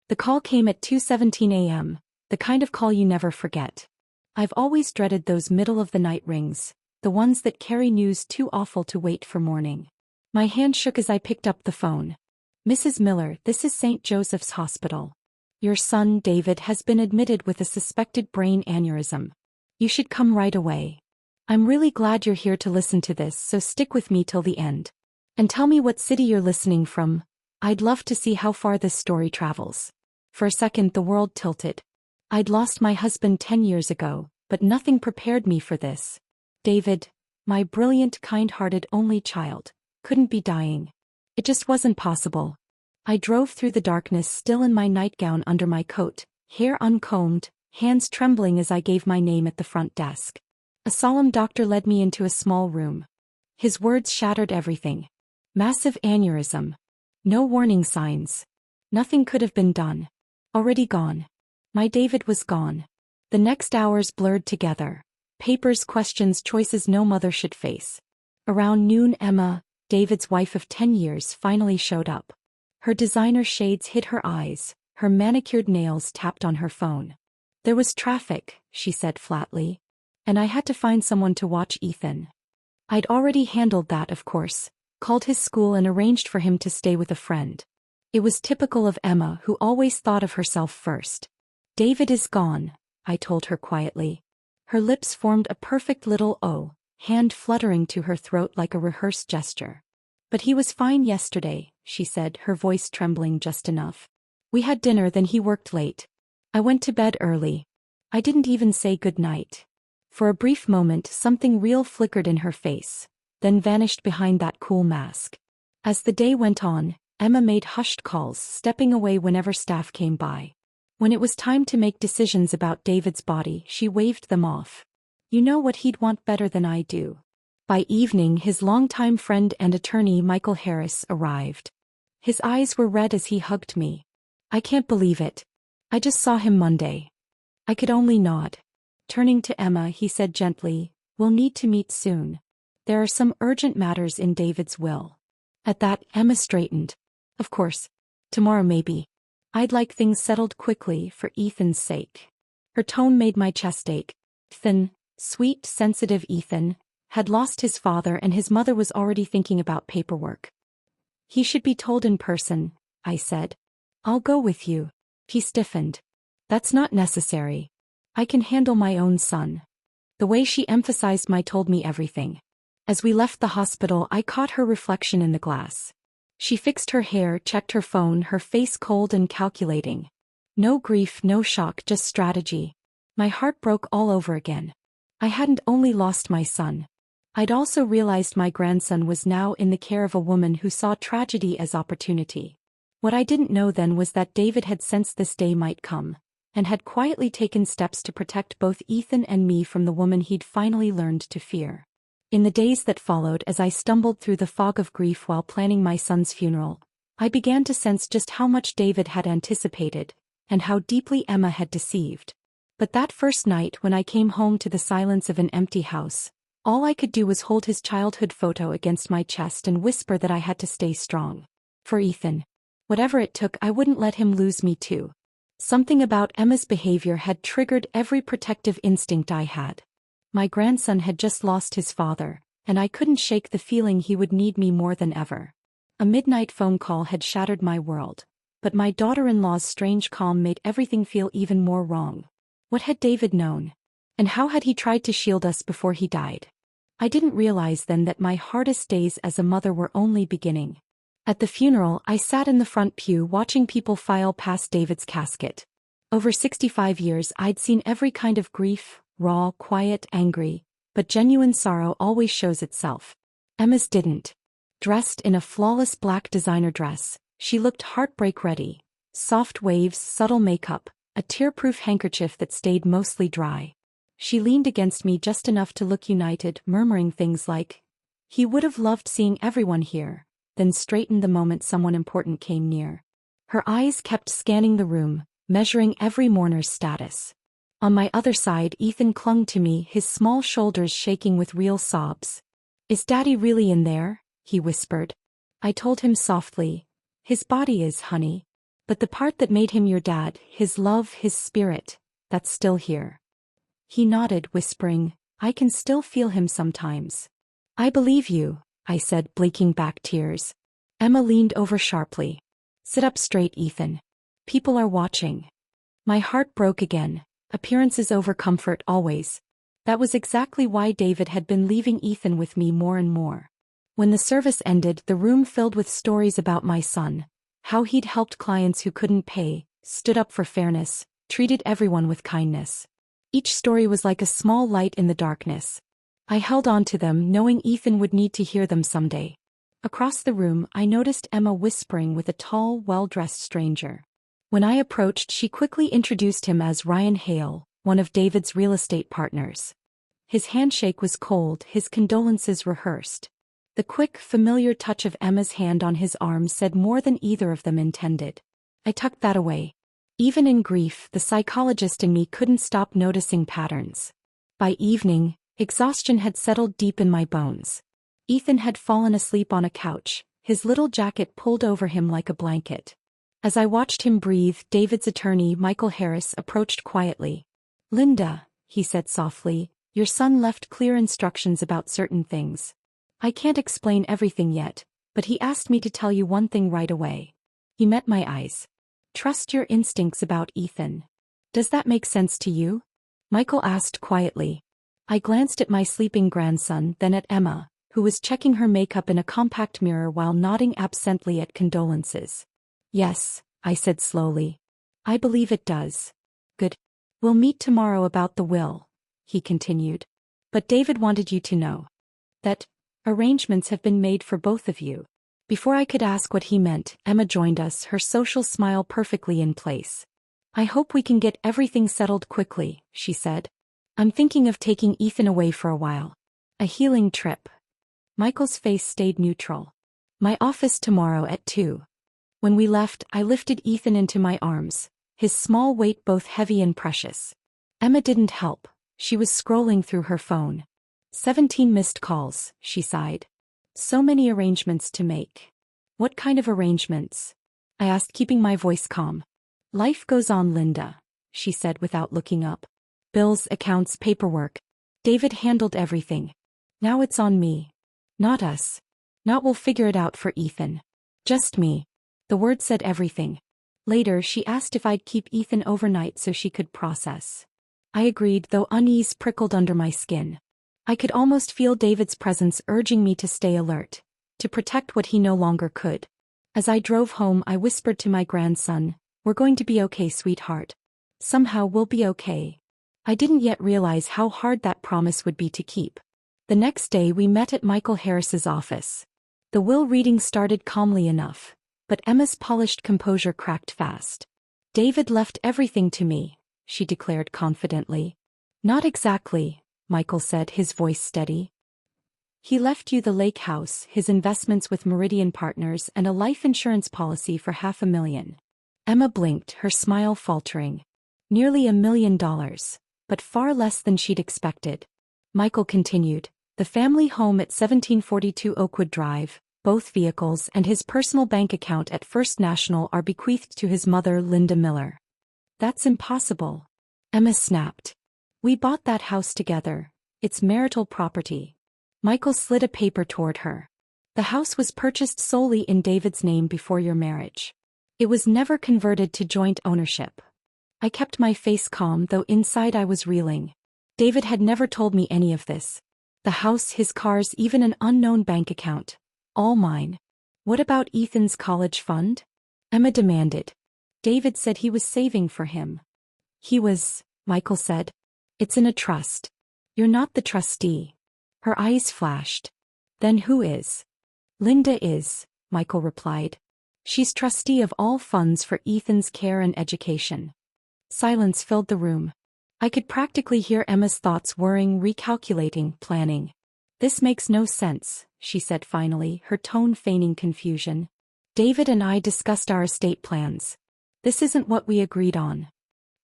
The call came at 2:17 a.m., the kind of call you never forget. I've always dreaded those middle-of-the-night rings, the ones that carry news too awful to wait for morning. My hand shook as I picked up the phone. "Mrs. Miller, this is St. Joseph's Hospital. Your son, David, has been admitted with a suspected brain aneurysm. You should come right away. I'm really glad you're here to listen to this, so stick with me till the end. And tell me what city you're listening from. I'd love to see how far this story travels." For a second the world tilted. I'd lost my husband 10 years ago, but nothing prepared me for this. David, my brilliant, kind-hearted only child, couldn't be dying. It just wasn't possible. I drove through the darkness still in my nightgown under my coat, hair uncombed, hands trembling as I gave my name at the front desk. A solemn doctor led me into a small room. His words shattered everything. Massive aneurysm. No warning signs. Nothing could have been done. Already gone. My David was gone. The next hours blurred together. Papers, questions, choices no mother should face. Around noon, Emma, David's wife of 10 years, finally showed up. Her designer shades hid her eyes, her manicured nails tapped on her phone. "There was traffic," she said flatly. "And I had to find someone to watch Ethan." I'd already handled that, of course, called his school and arranged for him to stay with a friend. It was typical of Emma, who always thought of herself first. "David is gone," I told her quietly. Her lips formed a perfect little O, hand fluttering to her throat like a rehearsed gesture. "But he was fine yesterday," she said, her voice trembling just enough. "We had dinner, then he worked late. I went to bed early. I didn't even say good night." For a brief moment something real flickered in her face, then vanished behind that cool mask. As the day went on, Emma made hushed calls, stepping away whenever staff came by. When it was time to make decisions about David's body, she waved them off. "You know what he'd want better than I do." By evening, his longtime friend and attorney Michael Harris arrived. His eyes were red as he hugged me. "I can't believe it. I just saw him Monday." I could only nod. Turning to Emma, he said gently, "We'll need to meet soon. There are some urgent matters in David's will." At that, Emma straightened. "Of course. Tomorrow maybe. I'd like things settled quickly for Ethan's sake." Her tone made my chest ache. Ethan, sweet, sensitive Ethan, had lost his father and his mother was already thinking about paperwork. "He should be told in person," I said. "I'll go with you." He stiffened. "That's not necessary. I can handle my own son." The way she emphasized my told me everything. As we left the hospital, I caught her reflection in the glass. She fixed her hair, checked her phone, her face cold and calculating. No grief, no shock, just strategy. My heart broke all over again. I hadn't only lost my son. I'd also realized my grandson was now in the care of a woman who saw tragedy as opportunity. What I didn't know then was that David had sensed this day might come, and had quietly taken steps to protect both Ethan and me from the woman he'd finally learned to fear. In the days that followed, as I stumbled through the fog of grief while planning my son's funeral, I began to sense just how much David had anticipated, and how deeply Emma had deceived. But that first night when I came home to the silence of an empty house, all I could do was hold his childhood photo against my chest and whisper that I had to stay strong. For Ethan. Whatever it took, I wouldn't let him lose me too. Something about Emma's behavior had triggered every protective instinct I had. My grandson had just lost his father, and I couldn't shake the feeling he would need me more than ever. A midnight phone call had shattered my world, but my daughter-in-law's strange calm made everything feel even more wrong. What had David known? And how had he tried to shield us before he died? I didn't realize then that my hardest days as a mother were only beginning. At the funeral, I sat in the front pew watching people file past David's casket. Over 65 years, I'd seen every kind of grief, raw, quiet, angry, but genuine sorrow always shows itself. Emma's didn't. Dressed in a flawless black designer dress, she looked heartbreak-ready. Soft waves, subtle makeup, a tear-proof handkerchief that stayed mostly dry. She leaned against me just enough to look united, murmuring things like, "He would have loved seeing everyone here," then straightened the moment someone important came near. Her eyes kept scanning the room, measuring every mourner's status. On my other side, Ethan clung to me, his small shoulders shaking with real sobs. "Is Daddy really in there?" he whispered. I told him softly, "His body is, honey. But the part that made him your dad, his love, his spirit, that's still here. He nodded, whispering, I can still feel him sometimes. I believe you, I said, blinking back tears. Emma leaned over sharply. Sit up straight, Ethan. People are watching. My heart broke again. Appearances over comfort always. That was exactly why David had been leaving Ethan with me more and more. When the service ended, the room filled with stories about my son. How he'd helped clients who couldn't pay, stood up for fairness, treated everyone with kindness. Each story was like a small light in the darkness. I held on to them, knowing Ethan would need to hear them someday. Across the room, I noticed Emma whispering with a tall, well-dressed stranger. When I approached, she quickly introduced him as Ryan Hale, one of David's real estate partners. His handshake was cold, his condolences rehearsed. The quick, familiar touch of Emma's hand on his arm said more than either of them intended. I tucked that away. Even in grief, the psychologist in me couldn't stop noticing patterns. By evening, exhaustion had settled deep in my bones. Ethan had fallen asleep on a couch, his little jacket pulled over him like a blanket. As I watched him breathe, David's attorney, Michael Harris, approached quietly. Linda, he said softly, your son left clear instructions about certain things. I can't explain everything yet, but he asked me to tell you one thing right away. He met my eyes. Trust your instincts about Ethan. Does that make sense to you? Michael asked quietly. I glanced at my sleeping grandson, then at Emma, who was checking her makeup in a compact mirror while nodding absently at condolences. Yes, I said slowly. I believe it does. Good. We'll meet tomorrow about the will, he continued. But David wanted you to know that arrangements have been made for both of you. Before I could ask what he meant, Emma joined us, her social smile perfectly in place. I hope we can get everything settled quickly, she said. I'm thinking of taking Ethan away for a while. A healing trip. Michael's face stayed neutral. My office tomorrow at 2. When we left, I lifted Ethan into my arms, his small weight both heavy and precious. Emma didn't help. She was scrolling through her phone. 17 missed calls, she sighed. So many arrangements to make. What kind of arrangements? I asked, keeping my voice calm. Life goes on, Linda, she said without looking up. Bills, accounts, paperwork. David handled everything. Now it's on me. Not us. Not we'll figure it out for Ethan. Just me. The word said everything. Later, she asked if I'd keep Ethan overnight so she could process. I agreed, though unease prickled under my skin. I could almost feel David's presence urging me to stay alert, to protect what he no longer could. As I drove home, I whispered to my grandson, we're going to be okay, sweetheart. Somehow we'll be okay. I didn't yet realize how hard that promise would be to keep. The next day we met at Michael Harris's office. The will reading started calmly enough, but Emma's polished composure cracked fast. David left everything to me, she declared confidently. Not exactly, Michael said, his voice steady. He left you the lake house, his investments with Meridian Partners, and a life insurance policy for $500,000. Emma blinked, her smile faltering. Nearly $1 million, but far less than she'd expected. Michael continued, the family home at 1742 Oakwood Drive, both vehicles, and his personal bank account at First National are bequeathed to his mother, Linda Miller. That's impossible. Emma snapped. We bought that house together. It's marital property. Michael slid a paper toward her. The house was purchased solely in David's name before your marriage. It was never converted to joint ownership. I kept my face calm, though inside I was reeling. David had never told me any of this. The house, his cars, even an unknown bank account. All mine. What about Ethan's college fund? Emma demanded. David said he was saving for him. He was, Michael said. It's in a trust. You're not the trustee. Her eyes flashed. Then who is? Linda is, Michael replied. She's trustee of all funds for Ethan's care and education. Silence filled the room. I could practically hear Emma's thoughts whirring, recalculating, planning. This makes no sense, she said finally, her tone feigning confusion. David and I discussed our estate plans. This isn't what we agreed on.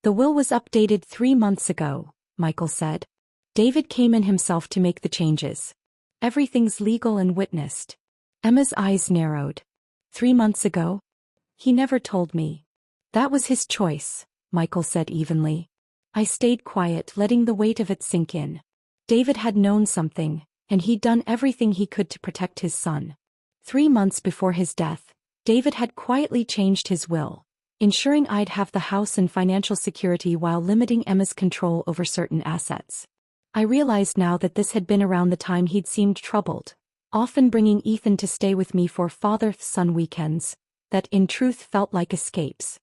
The will was updated 3 months ago, Michael said. David came in himself to make the changes. Everything's legal and witnessed. Emma's eyes narrowed. 3 months ago? He never told me. That was his choice, Michael said evenly. I stayed quiet, letting the weight of it sink in. David had known something, and he'd done everything he could to protect his son. 3 months before his death, David had quietly changed his will, ensuring I'd have the house and financial security while limiting Emma's control over certain assets. I realized now that this had been around the time he'd seemed troubled, often bringing Ethan to stay with me for father-son weekends, that in truth felt like escapes.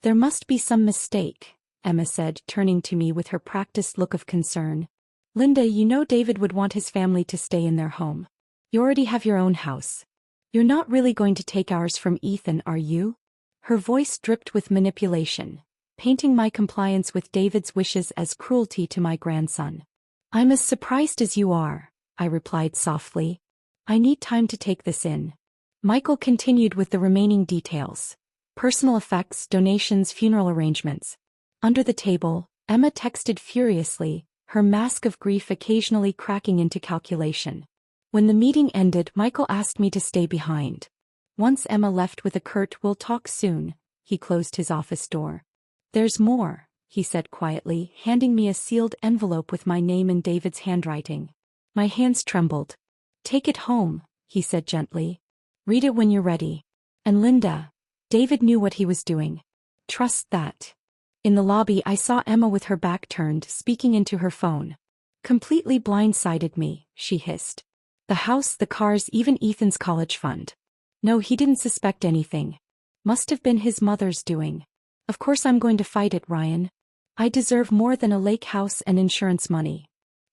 There must be some mistake, Emma said, turning to me with her practiced look of concern. Linda, you know David would want his family to stay in their home. You already have your own house. You're not really going to take ours from Ethan, are you? Her voice dripped with manipulation, painting my compliance with David's wishes as cruelty to my grandson. I'm as surprised as you are, I replied softly. I need time to take this in. Michael continued with the remaining details. Personal effects, donations, funeral arrangements. Under the table, Emma texted furiously, her mask of grief occasionally cracking into calculation. When the meeting ended, Michael asked me to stay behind. Once Emma left with a curt "we'll talk soon," he closed his office door. There's more, he said quietly, handing me a sealed envelope with my name in David's handwriting. My hands trembled. Take it home, he said gently. Read it when you're ready. And Linda, David knew what he was doing. Trust that. In the lobby, I saw Emma with her back turned, speaking into her phone. Completely blindsided me, she hissed. The house, the cars, even Ethan's college fund. No, he didn't suspect anything. Must have been his mother's doing. Of course I'm going to fight it, Ryan. I deserve more than a lake house and insurance money.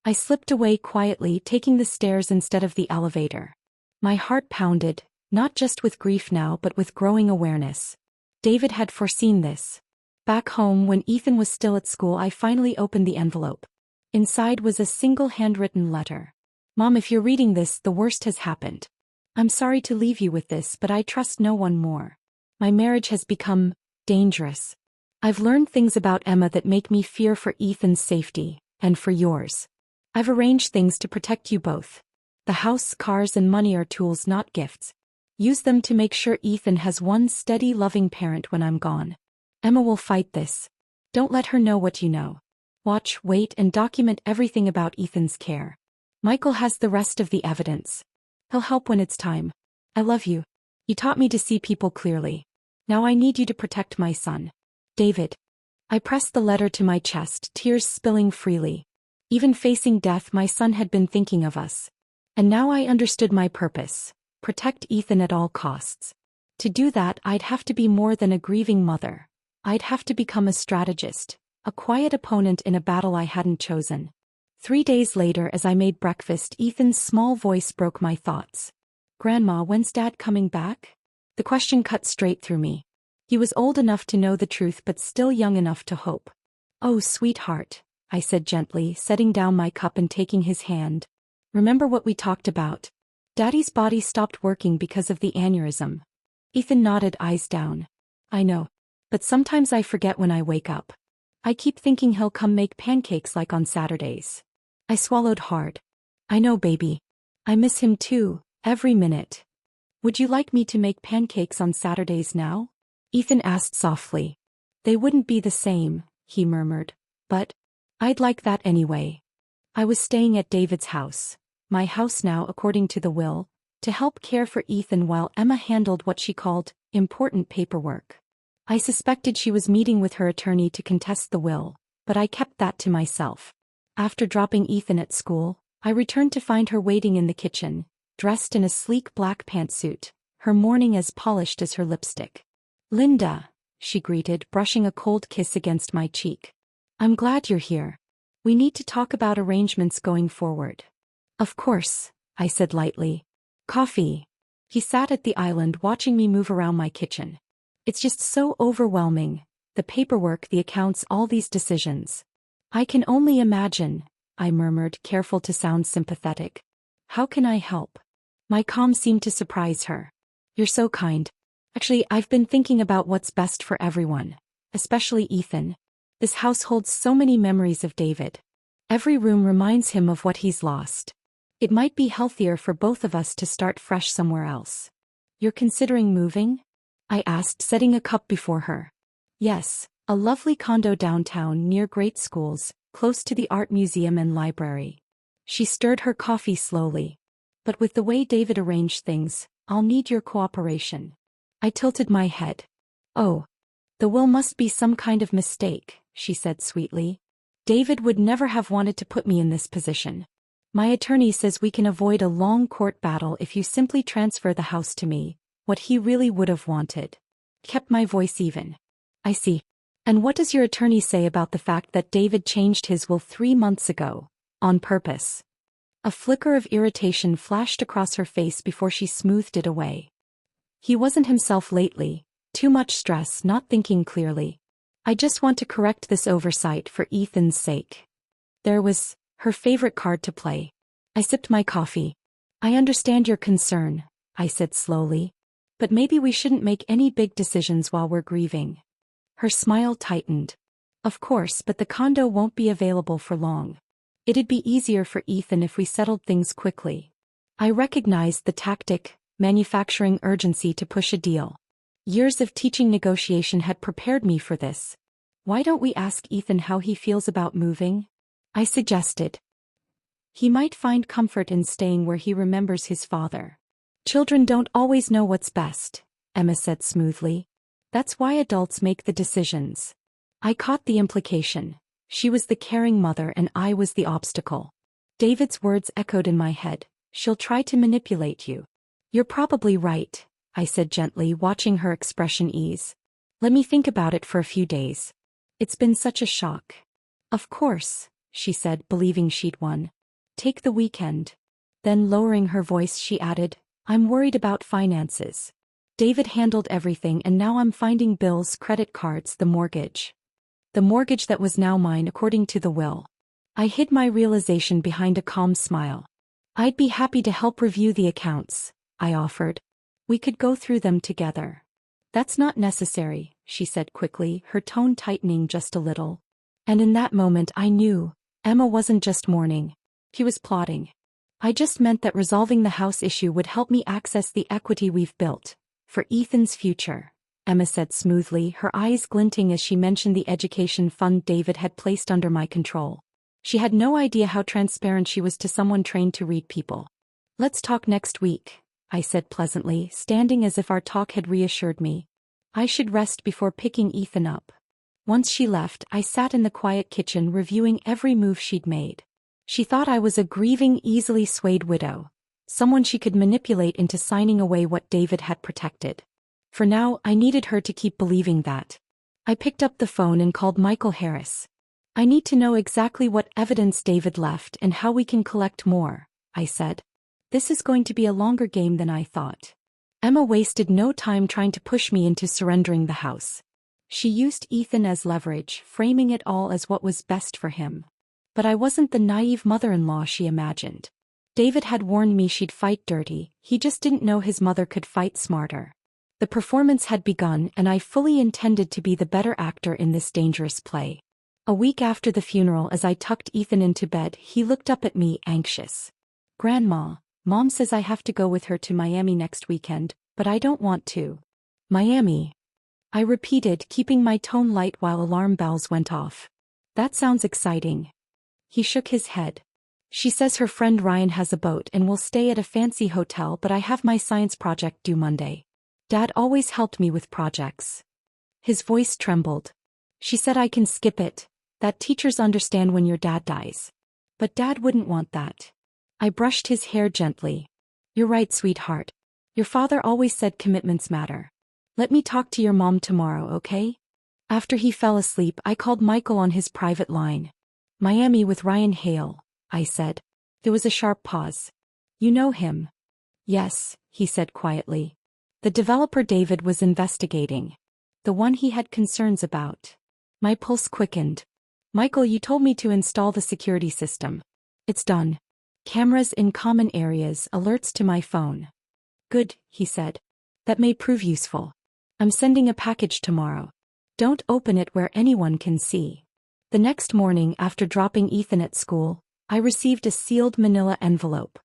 I slipped away quietly, taking the stairs instead of the elevator. My heart pounded, not just with grief now but with growing awareness. David had foreseen this. Back home, when Ethan was still at school, I finally opened the envelope. Inside was a single handwritten letter. Mom, if you're reading this, the worst has happened. I'm sorry to leave you with this, but I trust no one more. My marriage has become dangerous. I've learned things about Emma that make me fear for Ethan's safety, and for yours. I've arranged things to protect you both. The house, cars, and money are tools, not gifts. Use them to make sure Ethan has one steady, loving parent when I'm gone. Emma will fight this. Don't let her know what you know. Watch, wait, and document everything about Ethan's care. Michael has the rest of the evidence. He'll help when it's time. I love you. You taught me to see people clearly. Now I need you to protect my son. David. I pressed the letter to my chest, tears spilling freely. Even facing death, my son had been thinking of us. And now I understood my purpose. Protect Ethan at all costs. To do that, I'd have to be more than a grieving mother. I'd have to become a strategist, a quiet opponent in a battle I hadn't chosen. 3 days later, as I made breakfast, Ethan's small voice broke my thoughts. Grandma, when's Dad coming back? The question cut straight through me. He was old enough to know the truth but still young enough to hope. Oh, sweetheart, I said gently, setting down my cup and taking his hand. Remember what we talked about? Daddy's body stopped working because of the aneurysm. Ethan nodded, eyes down. I know. But sometimes I forget when I wake up. I keep thinking he'll come make pancakes like on Saturdays. I swallowed hard. I know, baby. I miss him too, every minute. Would you like me to make pancakes on Saturdays now? Ethan asked softly. They wouldn't be the same, he murmured. But I'd like that anyway. I was staying at David's house, my house now according to the will, to help care for Ethan while Emma handled what she called important paperwork. I suspected she was meeting with her attorney to contest the will, but I kept that to myself. After dropping Ethan at school, I returned to find her waiting in the kitchen, dressed in a sleek black pantsuit, her mourning as polished as her lipstick. Linda, she greeted, brushing a cold kiss against my cheek. I'm glad you're here. We need to talk about arrangements going forward. Of course, I said lightly. Coffee. He sat at the island watching me move around my kitchen. It's just so overwhelming, the paperwork, the accounts, all these decisions. I can only imagine, I murmured, careful to sound sympathetic. How can I help? My calm seemed to surprise her. You're so kind. Actually, I've been thinking about what's best for everyone, especially Ethan. This house holds so many memories of David. Every room reminds him of what he's lost. It might be healthier for both of us to start fresh somewhere else. You're considering moving? I asked, setting a cup before her. Yes, a lovely condo downtown near great schools, close to the art museum and library. She stirred her coffee slowly. But with the way David arranged things, I'll need your cooperation. I tilted my head. Oh, the will must be some kind of mistake, she said sweetly. David would never have wanted to put me in this position. My attorney says we can avoid a long court battle if you simply transfer the house to me, what he really would have wanted. Kept my voice even. I see. And what does your attorney say about the fact that David changed his will 3 months ago, on purpose? A flicker of irritation flashed across her face before she smoothed it away. He wasn't himself lately, too much stress, not thinking clearly. I just want to correct this oversight for Ethan's sake. There was her favorite card to play. I sipped my coffee. I understand your concern, I said slowly. But maybe we shouldn't make any big decisions while we're grieving. Her smile tightened. Of course, but the condo won't be available for long. It'd be easier for Ethan if we settled things quickly. I recognized the tactic, manufacturing urgency to push a deal. Years of teaching negotiation had prepared me for this. Why don't we ask Ethan how he feels about moving? I suggested. He might find comfort in staying where he remembers his father. Children don't always know what's best, Emma said smoothly. That's why adults make the decisions. I caught the implication. She was the caring mother and I was the obstacle. David's words echoed in my head. She'll try to manipulate you. You're probably right, I said gently, watching her expression ease. Let me think about it for a few days. It's been such a shock. Of course, she said, believing she'd won. Take the weekend. Then lowering her voice she added, I'm worried about finances. David handled everything and now I'm finding bills, credit cards, the mortgage. The mortgage that was now mine according to the will. I hid my realization behind a calm smile. I'd be happy to help review the accounts, I offered. We could go through them together. That's not necessary, she said quickly, her tone tightening just a little. And in that moment I knew, Emma wasn't just mourning. She was plotting. I just meant that resolving the house issue would help me access the equity we've built. For Ethan's future, Emma said smoothly, her eyes glinting as she mentioned the education fund David had placed under my control. She had no idea how transparent she was to someone trained to read people. Let's talk next week, I said pleasantly, standing as if our talk had reassured me. I should rest before picking Ethan up. Once she left, I sat in the quiet kitchen reviewing every move she'd made. She thought I was a grieving, easily swayed widow, someone she could manipulate into signing away what David had protected. For now, I needed her to keep believing that. I picked up the phone and called Michael Harris. I need to know exactly what evidence David left and how we can collect more, I said. This is going to be a longer game than I thought. Emma wasted no time trying to push me into surrendering the house. She used Ethan as leverage, framing it all as what was best for him. But I wasn't the naive mother-in-law she imagined. David had warned me she'd fight dirty, he just didn't know his mother could fight smarter. The performance had begun and I fully intended to be the better actor in this dangerous play. A week after the funeral, as I tucked Ethan into bed, he looked up at me anxious. Grandma, Mom says I have to go with her to Miami next weekend, but I don't want to. Miami? I repeated, keeping my tone light while alarm bells went off. That sounds exciting. He shook his head. She says her friend Ryan has a boat and will stay at a fancy hotel, but I have my science project due Monday. Dad always helped me with projects. His voice trembled. She said I can skip it, that teachers understand when your dad dies. But Dad wouldn't want that. I brushed his hair gently. You're right, sweetheart. Your father always said commitments matter. Let me talk to your mom tomorrow, okay? After he fell asleep, I called Michael on his private line. Miami with Ryan Hale, I said. There was a sharp pause. You know him? Yes, he said quietly. The developer David was investigating. The one he had concerns about. My pulse quickened. Michael, you told me to install the security system. It's done. Cameras in common areas, alerts to my phone. Good, he said. That may prove useful. I'm sending a package tomorrow. Don't open it where anyone can see. The next morning, after dropping Ethan at school, I received a sealed manila envelope.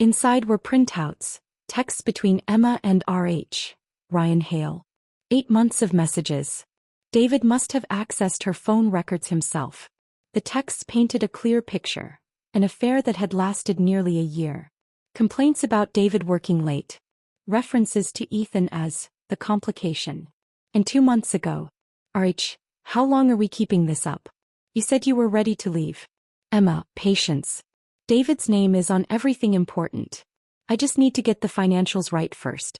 Inside were printouts, texts between Emma and R.H. Ryan Hale. 8 months of messages. David must have accessed her phone records himself. The texts painted a clear picture. An affair that had lasted nearly a year. Complaints about David working late. References to Ethan as the complication. And 2 months ago. RH, how long are we keeping this up? You said you were ready to leave. Emma, patience. David's name is on everything important. I just need to get the financials right first.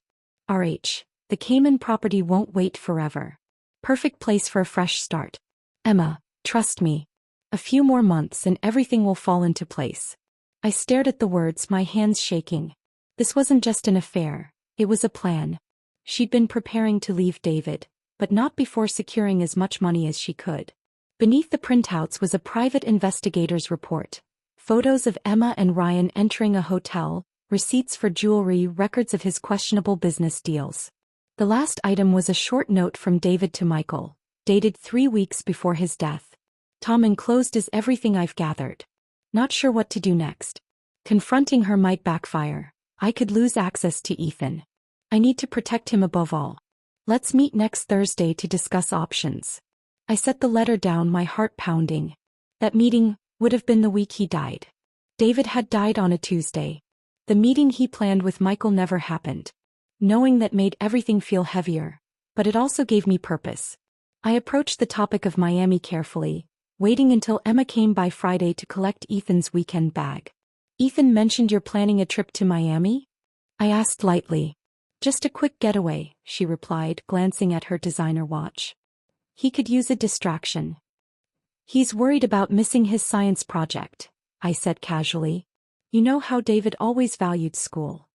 RH, the Cayman property won't wait forever. Perfect place for a fresh start. Emma, trust me. A few more months and everything will fall into place. I stared at the words, my hands shaking. This wasn't just an affair, it was a plan. She'd been preparing to leave David, but not before securing as much money as she could. Beneath the printouts was a private investigator's report. Photos of Emma and Ryan entering a hotel, receipts for jewelry, records of his questionable business deals. The last item was a short note from David to Michael, dated 3 weeks before his death. Tom, enclosed is everything I've gathered. Not sure what to do next. Confronting her might backfire. I could lose access to Ethan. I need to protect him above all. Let's meet next Thursday to discuss options. I set the letter down, my heart pounding. That meeting would have been the week he died. David had died on a Tuesday. The meeting he planned with Michael never happened. Knowing that made everything feel heavier, but it also gave me purpose. I approached the topic of Miami carefully, waiting until Emma came by Friday to collect Ethan's weekend bag. Ethan mentioned you're planning a trip to Miami? I asked lightly. Just a quick getaway, she replied, glancing at her designer watch. He could use a distraction. He's worried about missing his science project, I said casually. You know how David always valued school.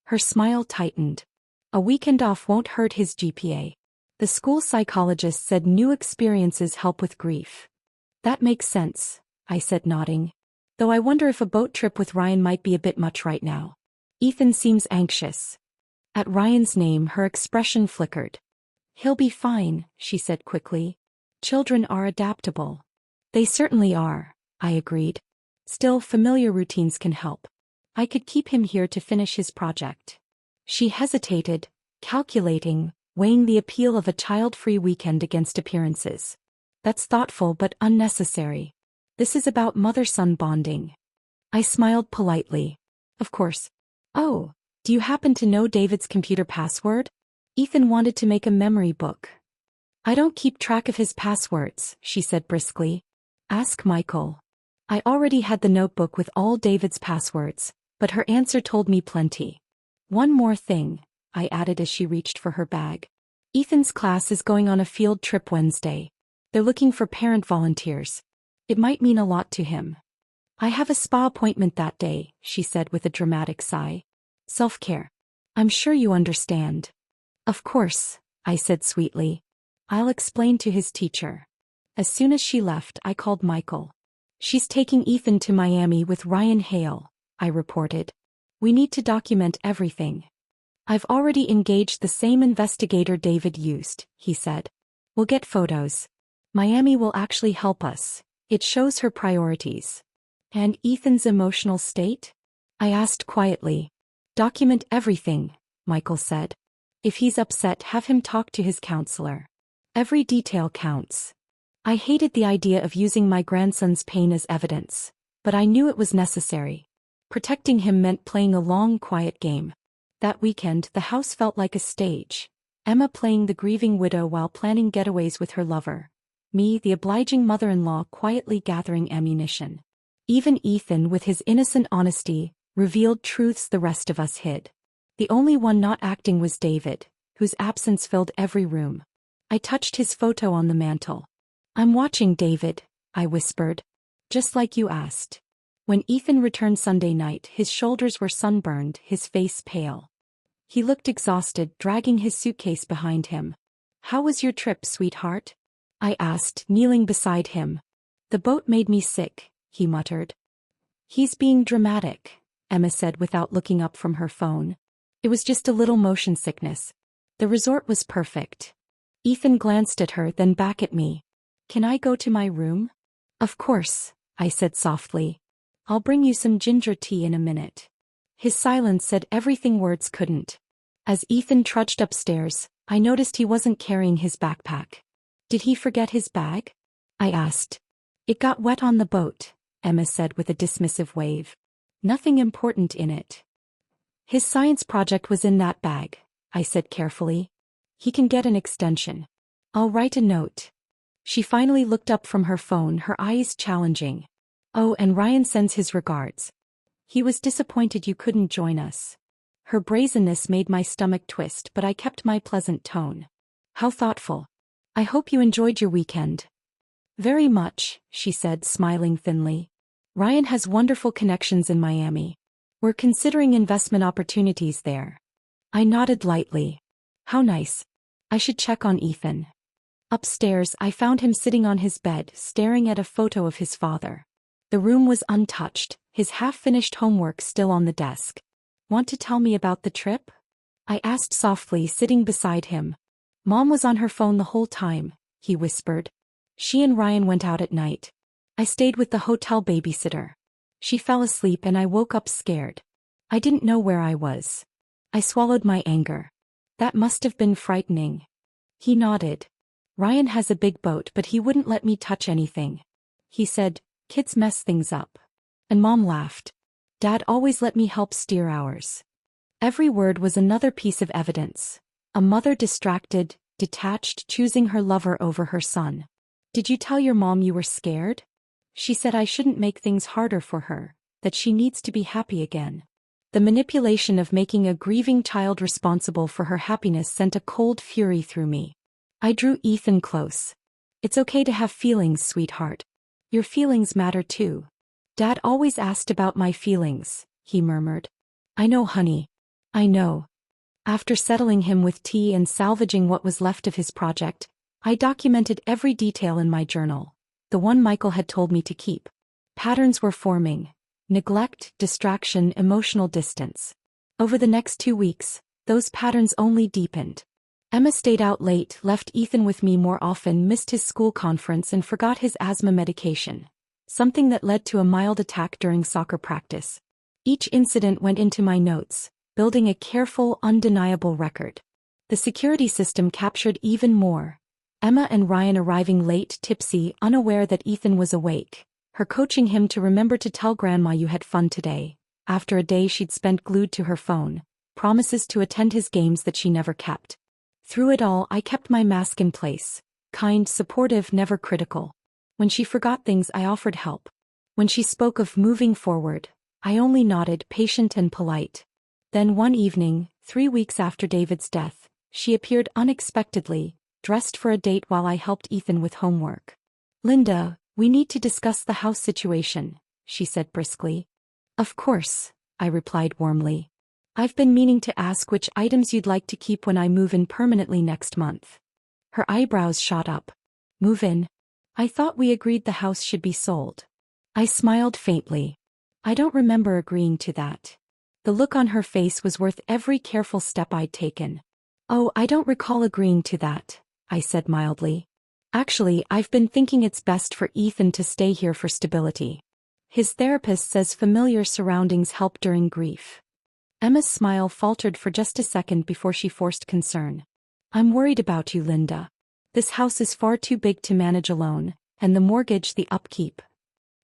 Her smile tightened. A weekend off won't hurt his GPA. The school psychologist said new experiences help with grief. That makes sense, I said, nodding. Though I wonder if a boat trip with Ryan might be a bit much right now. Ethan seems anxious. At Ryan's name, her expression flickered. He'll be fine, she said quickly. Children are adaptable. They certainly are, I agreed. Still, familiar routines can help. I could keep him here to finish his project. She hesitated, calculating, weighing the appeal of a child-free weekend against appearances. That's thoughtful but unnecessary. This is about mother-son bonding. I smiled politely. Of course. Oh, do you happen to know David's computer password? Ethan wanted to make a memory book. I don't keep track of his passwords, she said briskly. Ask Michael. I already had the notebook with all David's passwords, but her answer told me plenty. One more thing, I added as she reached for her bag. Ethan's class is going on a field trip Wednesday. They're looking for parent volunteers. It might mean a lot to him. I have a spa appointment that day, she said with a dramatic sigh. Self-care. I'm sure you understand. Of course, I said sweetly. I'll explain to his teacher. As soon as she left, I called Michael. She's taking Ethan to Miami with Ryan Hale, I reported. We need to document everything. I've already engaged the same investigator David used, he said. We'll get photos. Miami will actually help us. It shows her priorities. And Ethan's emotional state? I asked quietly. Document everything, Michael said. If he's upset, have him talk to his counselor. Every detail counts. I hated the idea of using my grandson's pain as evidence, but I knew it was necessary. Protecting him meant playing a long, quiet game. That weekend, the house felt like a stage. Emma playing the grieving widow while planning getaways with her lover. Me, the obliging mother-in-law, quietly gathering ammunition. Even Ethan, with his innocent honesty, revealed truths the rest of us hid. The only one not acting was David, whose absence filled every room. I touched his photo on the mantel. I'm watching David, I whispered. Just like you asked. When Ethan returned Sunday night, his shoulders were sunburned, his face pale. He looked exhausted, dragging his suitcase behind him. How was your trip, sweetheart? I asked, kneeling beside him. The boat made me sick, he muttered. He's being dramatic, Emma said without looking up from her phone. It was just a little motion sickness. The resort was perfect. Ethan glanced at her, then back at me. Can I go to my room? Of course, I said softly. I'll bring you some ginger tea in a minute. His silence said everything words couldn't. As Ethan trudged upstairs, I noticed he wasn't carrying his backpack. Did he forget his bag? I asked. It got wet on the boat, Emma said with a dismissive wave. Nothing important in it. His science project was in that bag, I said carefully. He can get an extension. I'll write a note. She finally looked up from her phone, her eyes challenging. Oh, and Ryan sends his regards. He was disappointed you couldn't join us. Her brazenness made my stomach twist, but I kept my pleasant tone. How thoughtful. I hope you enjoyed your weekend. Very much, she said, smiling thinly. Ryan has wonderful connections in Miami. We're considering investment opportunities there. I nodded lightly. How nice. I should check on Ethan. Upstairs, I found him sitting on his bed, staring at a photo of his father. The room was untouched, his half-finished homework still on the desk. Want to tell me about the trip? I asked softly, sitting beside him. Mom was on her phone the whole time, he whispered. She and Ryan went out at night. I stayed with the hotel babysitter. She fell asleep and I woke up scared. I didn't know where I was. I swallowed my anger. That must have been frightening. He nodded. Ryan has a big boat, but he wouldn't let me touch anything. He said, kids mess things up. And Mom laughed. Dad always let me help steer ours. Every word was another piece of evidence. A mother distracted, detached, choosing her lover over her son. Did you tell your mom you were scared? She said I shouldn't make things harder for her, that she needs to be happy again. The manipulation of making a grieving child responsible for her happiness sent a cold fury through me. I drew Ethan close. It's okay to have feelings, sweetheart. Your feelings matter too. Dad always asked about my feelings, he murmured. I know, honey. I know. After settling him with tea and salvaging what was left of his project, I documented every detail in my journal, the one Michael had told me to keep. Patterns were forming. Neglect, distraction, emotional distance. Over the next 2 weeks, those patterns only deepened. Emma stayed out late, left Ethan with me more often, missed his school conference and forgot his asthma medication. Something that led to a mild attack during soccer practice. Each incident went into my notes, building a careful, undeniable record. The security system captured even more. Emma and Ryan arriving late, tipsy, unaware that Ethan was awake. Her coaching him to remember to tell Grandma you had fun today, after a day she'd spent glued to her phone, promises to attend his games that she never kept. Through it all, I kept my mask in place, kind, supportive, never critical. When she forgot things, I offered help. When she spoke of moving forward, I only nodded, patient and polite. Then one evening, 3 weeks after David's death, she appeared unexpectedly, dressed for a date while I helped Ethan with homework. Linda, we need to discuss the house situation, she said briskly. Of course, I replied warmly. I've been meaning to ask which items you'd like to keep when I move in permanently next month. Her eyebrows shot up. Move in? I thought we agreed the house should be sold. I smiled faintly. I don't remember agreeing to that. The look on her face was worth every careful step I'd taken. Oh, I don't recall agreeing to that, I said mildly. Actually, I've been thinking it's best for Ethan to stay here for stability. His therapist says familiar surroundings help during grief. Emma's smile faltered for just a second before she forced concern. I'm worried about you, Linda. This house is far too big to manage alone, and the mortgage, the upkeep.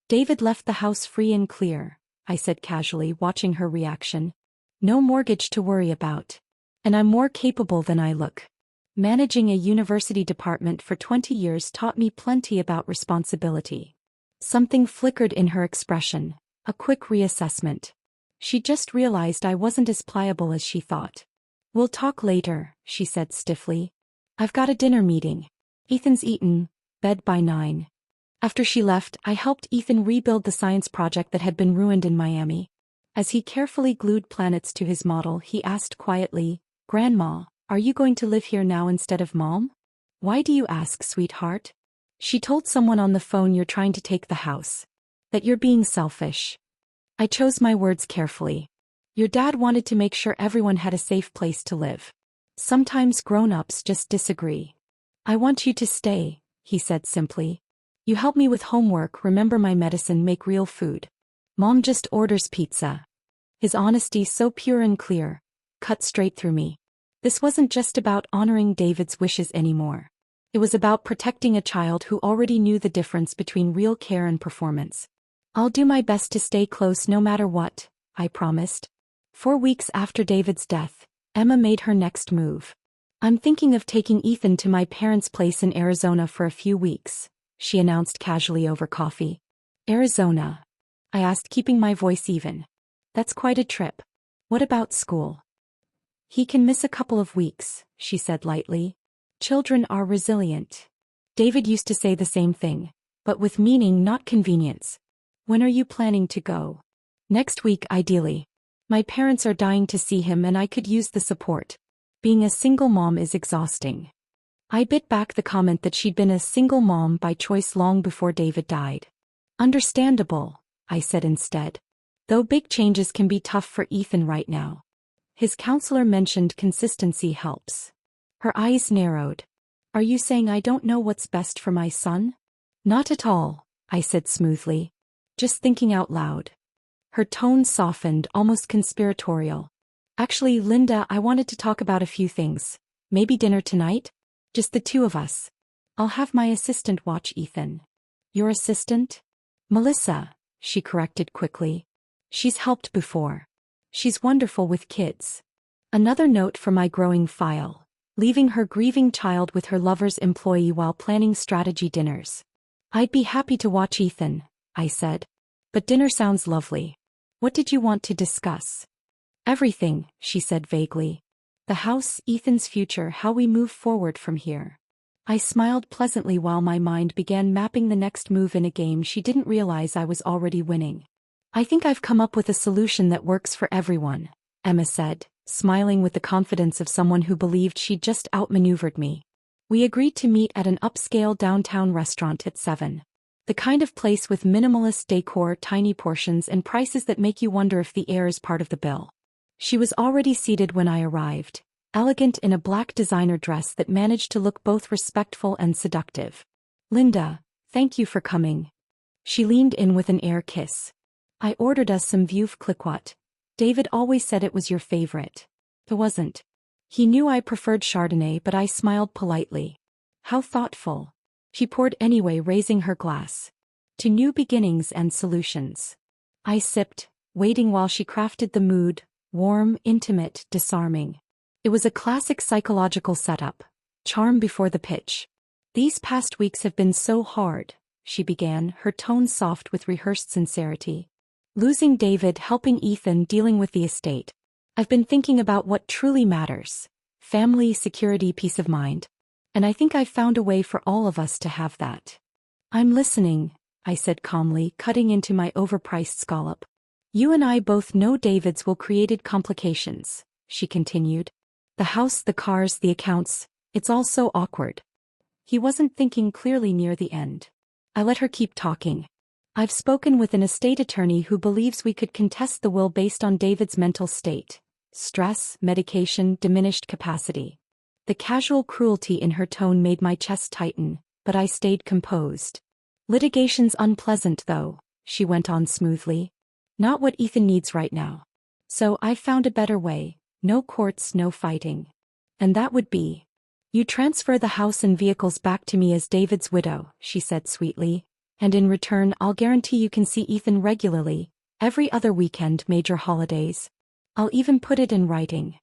David left the house free and clear, I said casually, watching her reaction. No mortgage to worry about. And I'm more capable than I look. Managing a university department for 20 years taught me plenty about responsibility. Something flickered in her expression, a quick reassessment. She just realized I wasn't as pliable as she thought. We'll talk later, she said stiffly. I've got a dinner meeting. Ethan's eaten, bed by 9. After she left, I helped Ethan rebuild the science project that had been ruined in Miami. As he carefully glued planets to his model, he asked quietly, Grandma, are you going to live here now instead of Mom? Why do you ask, sweetheart? She told someone on the phone you're trying to take the house. That you're being selfish. I chose my words carefully. Your dad wanted to make sure everyone had a safe place to live. Sometimes grown-ups just disagree. I want you to stay, he said simply. You help me with homework, remember my medicine, make real food. Mom just orders pizza. His honesty, so pure and clear, cut straight through me. This wasn't just about honoring David's wishes anymore. It was about protecting a child who already knew the difference between real care and performance. I'll do my best to stay close no matter what, I promised. 4 weeks after David's death, Emma made her next move. I'm thinking of taking Ethan to my parents' place in Arizona for a few weeks, she announced casually over coffee. Arizona? I asked, keeping my voice even. That's quite a trip. What about school? He can miss a couple of weeks, she said lightly. Children are resilient. David used to say the same thing, but with meaning, not convenience. When are you planning to go? Next week, ideally. My parents are dying to see him and I could use the support. Being a single mom is exhausting. I bit back the comment that she'd been a single mom by choice long before David died. Understandable, I said instead. Though big changes can be tough for Ethan right now. His counselor mentioned consistency helps. Her eyes narrowed. Are you saying I don't know what's best for my son? Not at all, I said smoothly. Just thinking out loud. Her tone softened, almost conspiratorial. Actually, Linda, I wanted to talk about a few things. Maybe dinner tonight? Just the two of us. I'll have my assistant watch Ethan. Your assistant? Melissa, she corrected quickly. She's helped before. She's wonderful with kids. Another note for my growing file. Leaving her grieving child with her lover's employee while planning strategy dinners. I'd be happy to watch Ethan, I said. But dinner sounds lovely. What did you want to discuss? Everything, she said vaguely. The house, Ethan's future, how we move forward from here. I smiled pleasantly while my mind began mapping the next move in a game she didn't realize I was already winning. I think I've come up with a solution that works for everyone, Emma said, smiling with the confidence of someone who believed she'd just outmaneuvered me. We agreed to meet at an upscale downtown restaurant at 7. The kind of place with minimalist decor, tiny portions, and prices that make you wonder if the air is part of the bill. She was already seated when I arrived, elegant in a black designer dress that managed to look both respectful and seductive. Linda, thank you for coming. She leaned in with an air kiss. I ordered us some Veuve Clicquot. David always said it was your favorite. It wasn't. He knew I preferred Chardonnay, but I smiled politely. How thoughtful. She poured anyway, raising her glass. To new beginnings and solutions. I sipped, waiting while she crafted the mood, warm, intimate, disarming. It was a classic psychological setup. Charm before the pitch. These past weeks have been so hard, she began, her tone soft with rehearsed sincerity. Losing David, helping Ethan, dealing with the estate. I've been thinking about what truly matters. Family, security, peace of mind. And I think I've found a way for all of us to have that. I'm listening, I said calmly, cutting into my overpriced scallop. You and I both know David's will created complications, she continued. The house, the cars, the accounts, it's all so awkward. He wasn't thinking clearly near the end. I let her keep talking. I've spoken with an estate attorney who believes we could contest the will based on David's mental state. Stress, medication, diminished capacity. The casual cruelty in her tone made my chest tighten, but I stayed composed. Litigation's unpleasant though, she went on smoothly. Not what Ethan needs right now. So I found a better way, no courts, no fighting. And that would be. You transfer the house and vehicles back to me as David's widow, she said sweetly, and in return I'll guarantee you can see Ethan regularly, every other weekend, major holidays. I'll even put it in writing.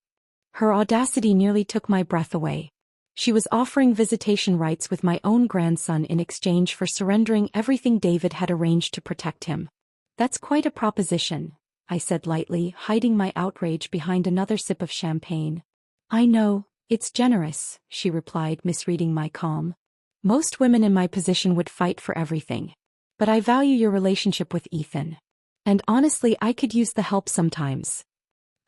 Her audacity nearly took my breath away. She was offering visitation rights with my own grandson in exchange for surrendering everything David had arranged to protect him. That's quite a proposition, I said lightly, hiding my outrage behind another sip of champagne. I know, it's generous, she replied, misreading my calm. Most women in my position would fight for everything. But I value your relationship with Ethan. And honestly, I could use the help sometimes.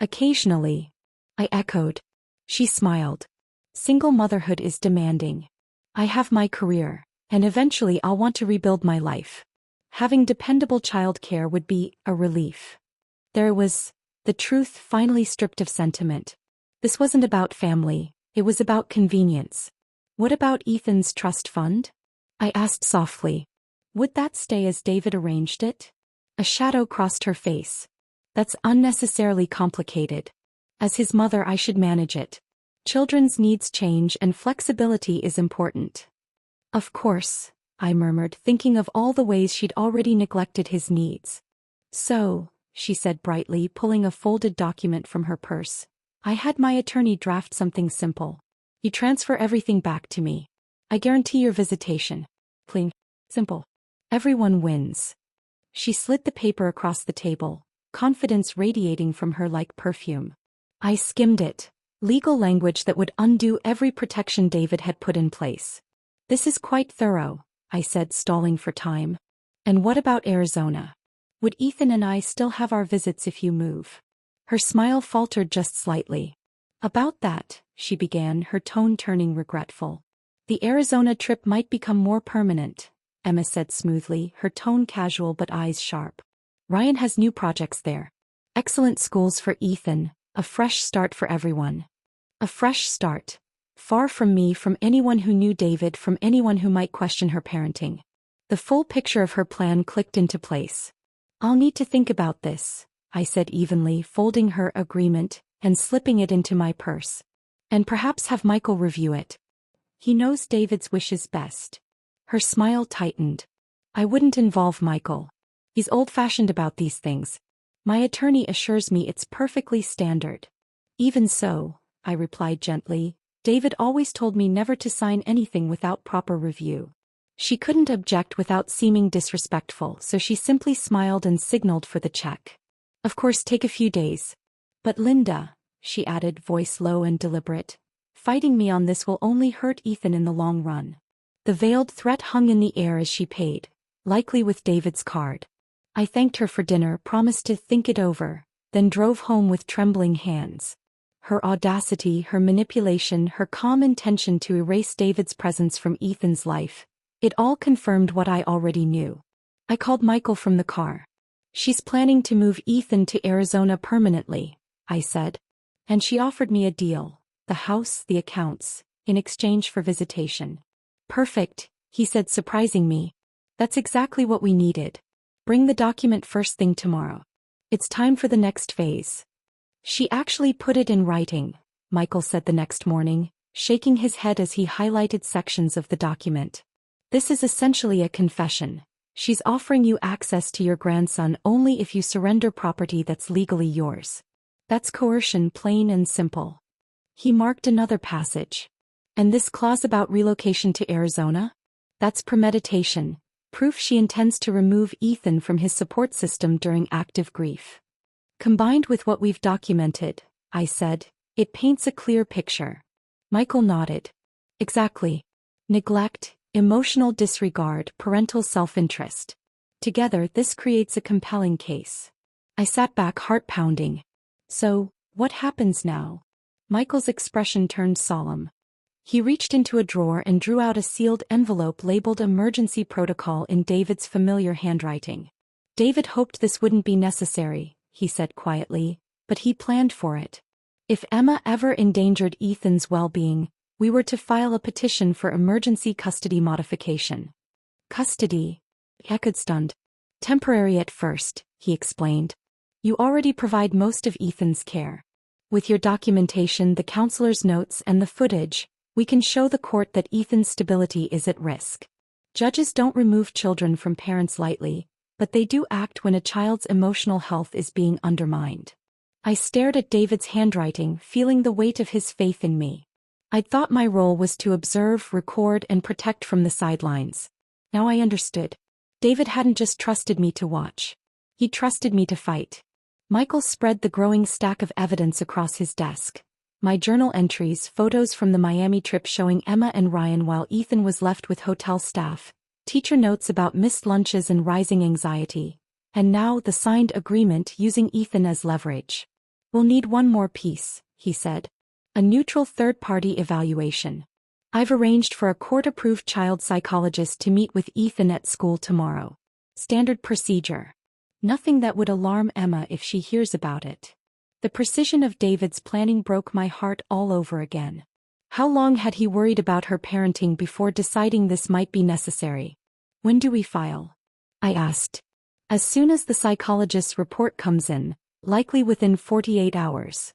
Occasionally, I echoed. She smiled. Single motherhood is demanding. I have my career, and eventually I'll want to rebuild my life. Having dependable childcare would be a relief. There was the truth finally stripped of sentiment. This wasn't about family, it was about convenience. What about Ethan's trust fund? I asked softly. Would that stay as David arranged it? A shadow crossed her face. That's unnecessarily complicated. As his mother, I should manage it. Children's needs change and flexibility is important. Of course, I murmured, thinking of all the ways she'd already neglected his needs. So, she said brightly, pulling a folded document from her purse, I had my attorney draft something simple. You transfer everything back to me. I guarantee your visitation. Clean. Simple. Everyone wins. She slid the paper across the table, confidence radiating from her like perfume. I skimmed it. Legal language that would undo every protection David had put in place. This is quite thorough, I said, stalling for time. And what about Arizona? Would Ethan and I still have our visits if you move? Her smile faltered just slightly. About that, she began, her tone turning regretful. The Arizona trip might become more permanent, Emma said smoothly, her tone casual but eyes sharp. Ryan has new projects there. Excellent schools for Ethan, a fresh start for everyone. A fresh start. Far from me, from anyone who knew David, from anyone who might question her parenting. The full picture of her plan clicked into place. I'll need to think about this, I said evenly, folding her agreement and slipping it into my purse. And perhaps have Michael review it. He knows David's wishes best. Her smile tightened. I wouldn't involve Michael. He's old-fashioned about these things. My attorney assures me it's perfectly standard. Even so, I replied gently, David always told me never to sign anything without proper review. She couldn't object without seeming disrespectful, so she simply smiled and signaled for the check. Of course, take a few days. But Linda, she added, voice low and deliberate, fighting me on this will only hurt Ethan in the long run. The veiled threat hung in the air as she paid, likely with David's card. I thanked her for dinner, promised to think it over, then drove home with trembling hands. Her audacity, her manipulation, her calm intention to erase David's presence from Ethan's life, it all confirmed what I already knew. I called Michael from the car. She's planning to move Ethan to Arizona permanently, I said. And she offered me a deal, the house, the accounts, in exchange for visitation. Perfect, he said, surprising me. That's exactly what we needed. Bring the document first thing tomorrow. It's time for the next phase. She actually put it in writing, Michael said the next morning, shaking his head as he highlighted sections of the document. This is essentially a confession. She's offering you access to your grandson only if you surrender property that's legally yours. That's coercion, plain and simple. He marked another passage. And this clause about relocation to Arizona? That's premeditation, proof she intends to remove Ethan from his support system during active grief. Combined with what we've documented, I said, it paints a clear picture. Michael nodded. Exactly. Neglect, emotional disregard, parental self-interest. Together, this creates a compelling case. I sat back, heart pounding. So, what happens now? Michael's expression turned solemn. He reached into a drawer and drew out a sealed envelope labeled Emergency Protocol in David's familiar handwriting. David hoped this wouldn't be necessary, he said quietly, but he planned for it. If Emma ever endangered Ethan's well-being, we were to file a petition for emergency custody modification. Custody? He echoed, stunned. Temporary at first, he explained. You already provide most of Ethan's care. With your documentation, the counselor's notes, and the footage, we can show the court that Ethan's stability is at risk. Judges don't remove children from parents lightly, but they do act when a child's emotional health is being undermined. I stared at David's handwriting, feeling the weight of his faith in me. I'd thought my role was to observe, record, and protect from the sidelines. Now I understood. David hadn't just trusted me to watch. He trusted me to fight. Michael spread the growing stack of evidence across his desk. My journal entries, photos from the Miami trip showing Emma and Ryan while Ethan was left with hotel staff, teacher notes about missed lunches and rising anxiety, and now the signed agreement using Ethan as leverage. We'll need one more piece, he said. A neutral third-party evaluation. I've arranged for a court-approved child psychologist to meet with Ethan at school tomorrow. Standard procedure. Nothing that would alarm Emma if she hears about it. The precision of David's planning broke my heart all over again. How long had he worried about her parenting before deciding this might be necessary? When do we file? I asked. As soon as the psychologist's report comes in, likely within 48 hours.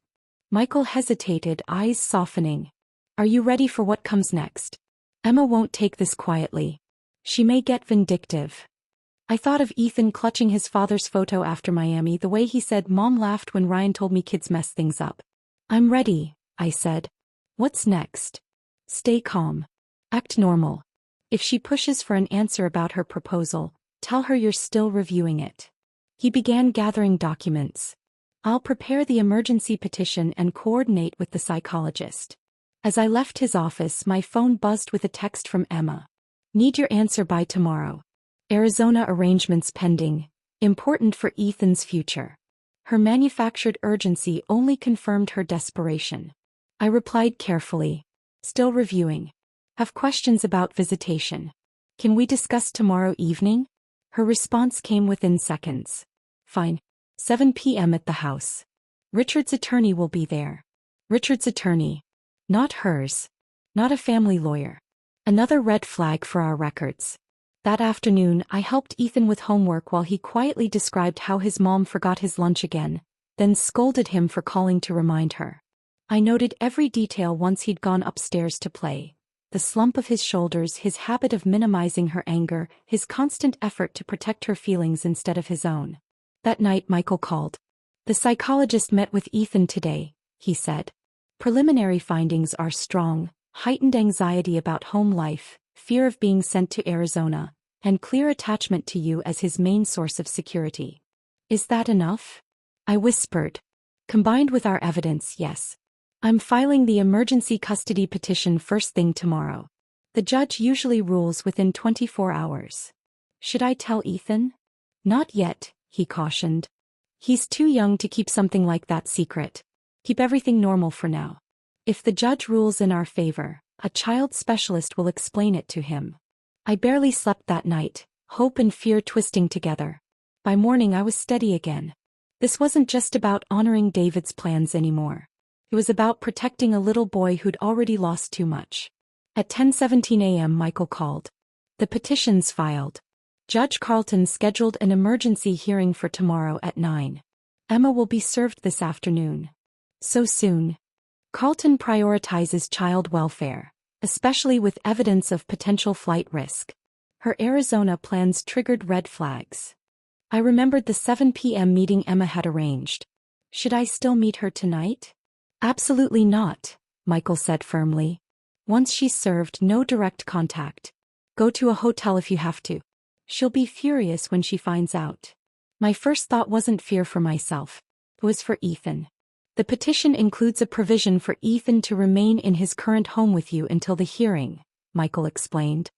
Michael hesitated, eyes softening. Are you ready for what comes next? Emma won't take this quietly. She may get vindictive. I thought of Ethan clutching his father's photo after Miami, the way he said Mom laughed when Ryan told me kids mess things up. I'm ready, I said. What's next? Stay calm. Act normal. If she pushes for an answer about her proposal, tell her you're still reviewing it. He began gathering documents. I'll prepare the emergency petition and coordinate with the psychologist. As I left his office, my phone buzzed with a text from Emma. Need your answer by tomorrow. Arizona arrangements pending. Important for Ethan's future. Her manufactured urgency only confirmed her desperation. I replied carefully. Still reviewing. Have questions about visitation. Can we discuss tomorrow evening? Her response came within seconds. Fine. 7 p.m. at the house. Richard's attorney will be there. Richard's attorney. Not hers. Not a family lawyer. Another red flag for our records. That afternoon, I helped Ethan with homework while he quietly described how his mom forgot his lunch again, then scolded him for calling to remind her. I noted every detail once he'd gone upstairs to play. The slump of his shoulders, his habit of minimizing her anger, his constant effort to protect her feelings instead of his own. That night Michael called. The psychologist met with Ethan today, he said. Preliminary findings are strong, heightened anxiety about home life, fear of being sent to Arizona, and clear attachment to you as his main source of security. Is that enough? I whispered. Combined with our evidence, yes. I'm filing the emergency custody petition first thing tomorrow. The judge usually rules within 24 hours. Should I tell Ethan? Not yet, he cautioned. He's too young to keep something like that secret. Keep everything normal for now. If the judge rules in our favor, a child specialist will explain it to him. I barely slept that night, hope and fear twisting together. By morning I was steady again. This wasn't just about honoring David's plans anymore. It was about protecting a little boy who'd already lost too much. At 10:17 a.m. Michael called. The petition's filed. Judge Carlton scheduled an emergency hearing for tomorrow at 9. Emma will be served this afternoon. So soon. Carlton prioritizes child welfare, especially with evidence of potential flight risk. Her Arizona plans triggered red flags. I remembered the 7 p.m. meeting Emma had arranged. Should I still meet her tonight? Absolutely not, Michael said firmly. Once she's served, no direct contact. Go to a hotel if you have to. She'll be furious when she finds out. My first thought wasn't fear for myself. It was for Ethan. The petition includes a provision for Ethan to remain in his current home with you until the hearing, Michael explained.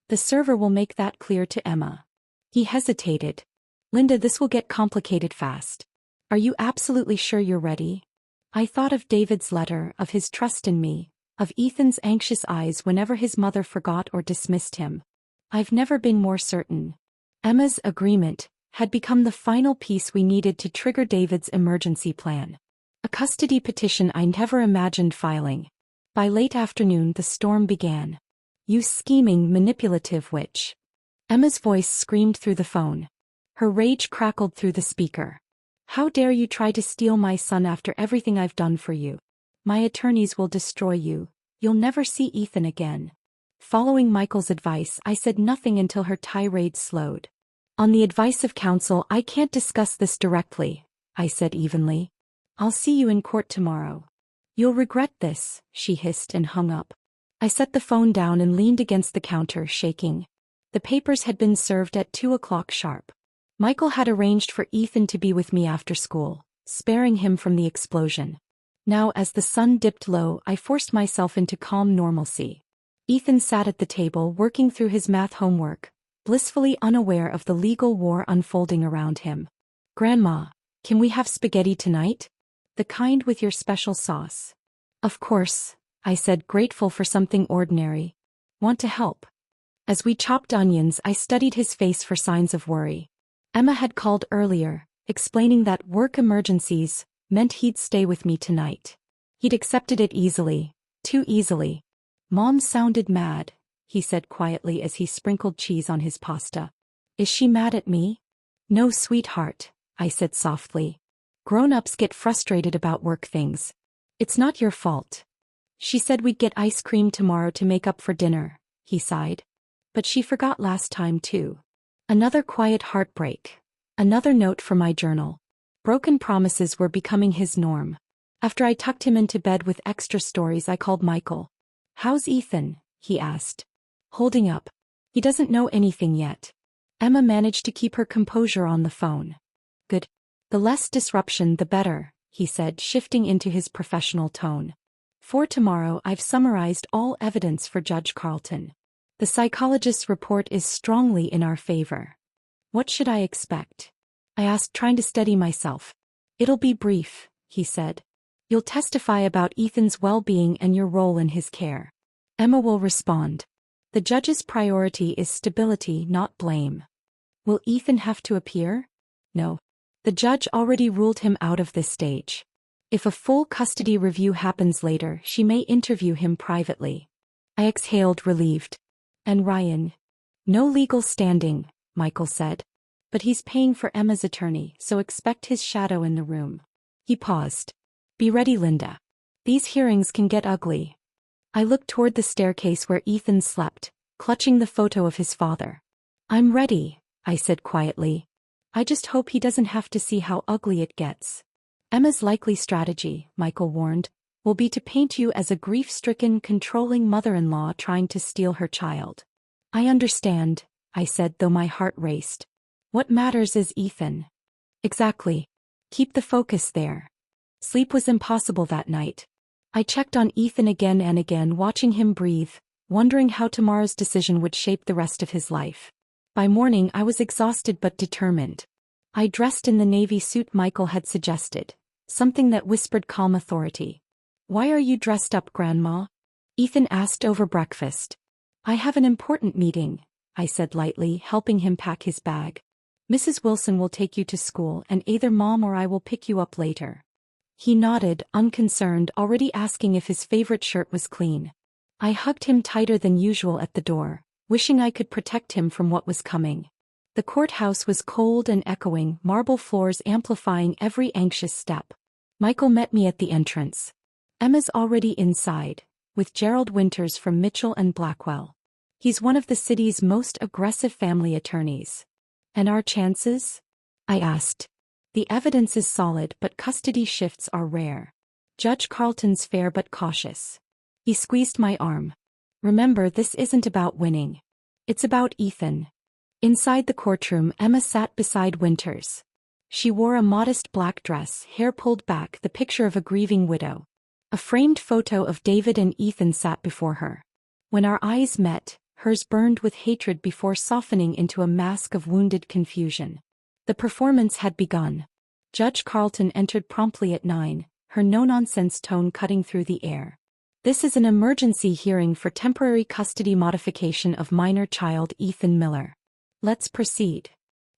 The server will make that clear to Emma. He hesitated. Linda, this will get complicated fast. Are you absolutely sure you're ready? I thought of David's letter, of his trust in me, of Ethan's anxious eyes whenever his mother forgot or dismissed him. I've never been more certain. Emma's agreement had become the final piece we needed to trigger David's emergency plan. A custody petition I never imagined filing. By late afternoon the storm began. You scheming, manipulative witch. Emma's voice screamed through the phone. Her rage crackled through the speaker. How dare you try to steal my son after everything I've done for you? My attorneys will destroy you. You'll never see Ethan again. Following Michael's advice, I said nothing until her tirade slowed. On the advice of counsel, I can't discuss this directly, I said evenly. I'll see you in court tomorrow. You'll regret this, she hissed and hung up. I set the phone down and leaned against the counter, shaking. The papers had been served at 2 o'clock sharp. Michael had arranged for Ethan to be with me after school, sparing him from the explosion. Now, as the sun dipped low, I forced myself into calm normalcy. Ethan sat at the table working through his math homework, blissfully unaware of the legal war unfolding around him. Grandma, can we have spaghetti tonight? The kind with your special sauce. Of course, I said, grateful for something ordinary. Want to help? As we chopped onions, I studied his face for signs of worry. Emma had called earlier, explaining that work emergencies meant he'd stay with me tonight. He'd accepted it easily, too easily. Mom sounded mad, he said quietly as he sprinkled cheese on his pasta. Is she mad at me? No, sweetheart, I said softly. Grown-ups get frustrated about work things. It's not your fault. She said we'd get ice cream tomorrow to make up for dinner, he sighed. But she forgot last time too. Another quiet heartbreak. Another note from my journal. Broken promises were becoming his norm. After I tucked him into bed with extra stories, I called Michael. "How's Ethan?" he asked. "Holding up. He doesn't know anything yet." Emma managed to keep her composure on the phone. "Good. The less disruption the better," he said, shifting into his professional tone. "For tomorrow I've summarized all evidence for Judge Carlton. The psychologist's report is strongly in our favor." "What should I expect?" I asked, trying to steady myself. "It'll be brief," he said. "You'll testify about Ethan's well-being and your role in his care. Emma will respond. The judge's priority is stability, not blame." "Will Ethan have to appear?" "No. The judge already ruled him out of this stage. If a full custody review happens later, she may interview him privately." I exhaled, relieved. "And Ryan?" "No legal standing," Michael said. "But he's paying for Emma's attorney, so expect his shadow in the room." He paused. "Be ready, Linda. These hearings can get ugly." I looked toward the staircase where Ethan slept, clutching the photo of his father. "I'm ready," I said quietly. "I just hope he doesn't have to see how ugly it gets." "Emma's likely strategy," Michael warned, "will be to paint you as a grief-stricken, controlling mother-in-law trying to steal her child." "I understand," I said, though my heart raced. "What matters is Ethan." "Exactly. Keep the focus there." Sleep was impossible that night. I checked on Ethan again and again, watching him breathe, wondering how tomorrow's decision would shape the rest of his life. By morning I was exhausted but determined. I dressed in the navy suit Michael had suggested, something that whispered calm authority. "Why are you dressed up, Grandma?" Ethan asked over breakfast. "I have an important meeting," I said lightly, helping him pack his bag. "Mrs. Wilson will take you to school and either Mom or I will pick you up later." He nodded, unconcerned, already asking if his favorite shirt was clean. I hugged him tighter than usual at the door, wishing I could protect him from what was coming. The courthouse was cold and echoing, marble floors amplifying every anxious step. Michael met me at the entrance. "Emma's already inside, with Gerald Winters from Mitchell and Blackwell. He's one of the city's most aggressive family attorneys." "And our chances?" I asked. "The evidence is solid, but custody shifts are rare. Judge Carlton's fair but cautious." He squeezed my arm. "Remember, this isn't about winning. It's about Ethan." Inside the courtroom, Emma sat beside Winters. She wore a modest black dress, hair pulled back, the picture of a grieving widow. A framed photo of David and Ethan sat before her. When our eyes met, hers burned with hatred before softening into a mask of wounded confusion. The performance had begun. Judge Carlton entered promptly at 9, her no-nonsense tone cutting through the air. "This is an emergency hearing for temporary custody modification of minor child Ethan Miller. Let's proceed."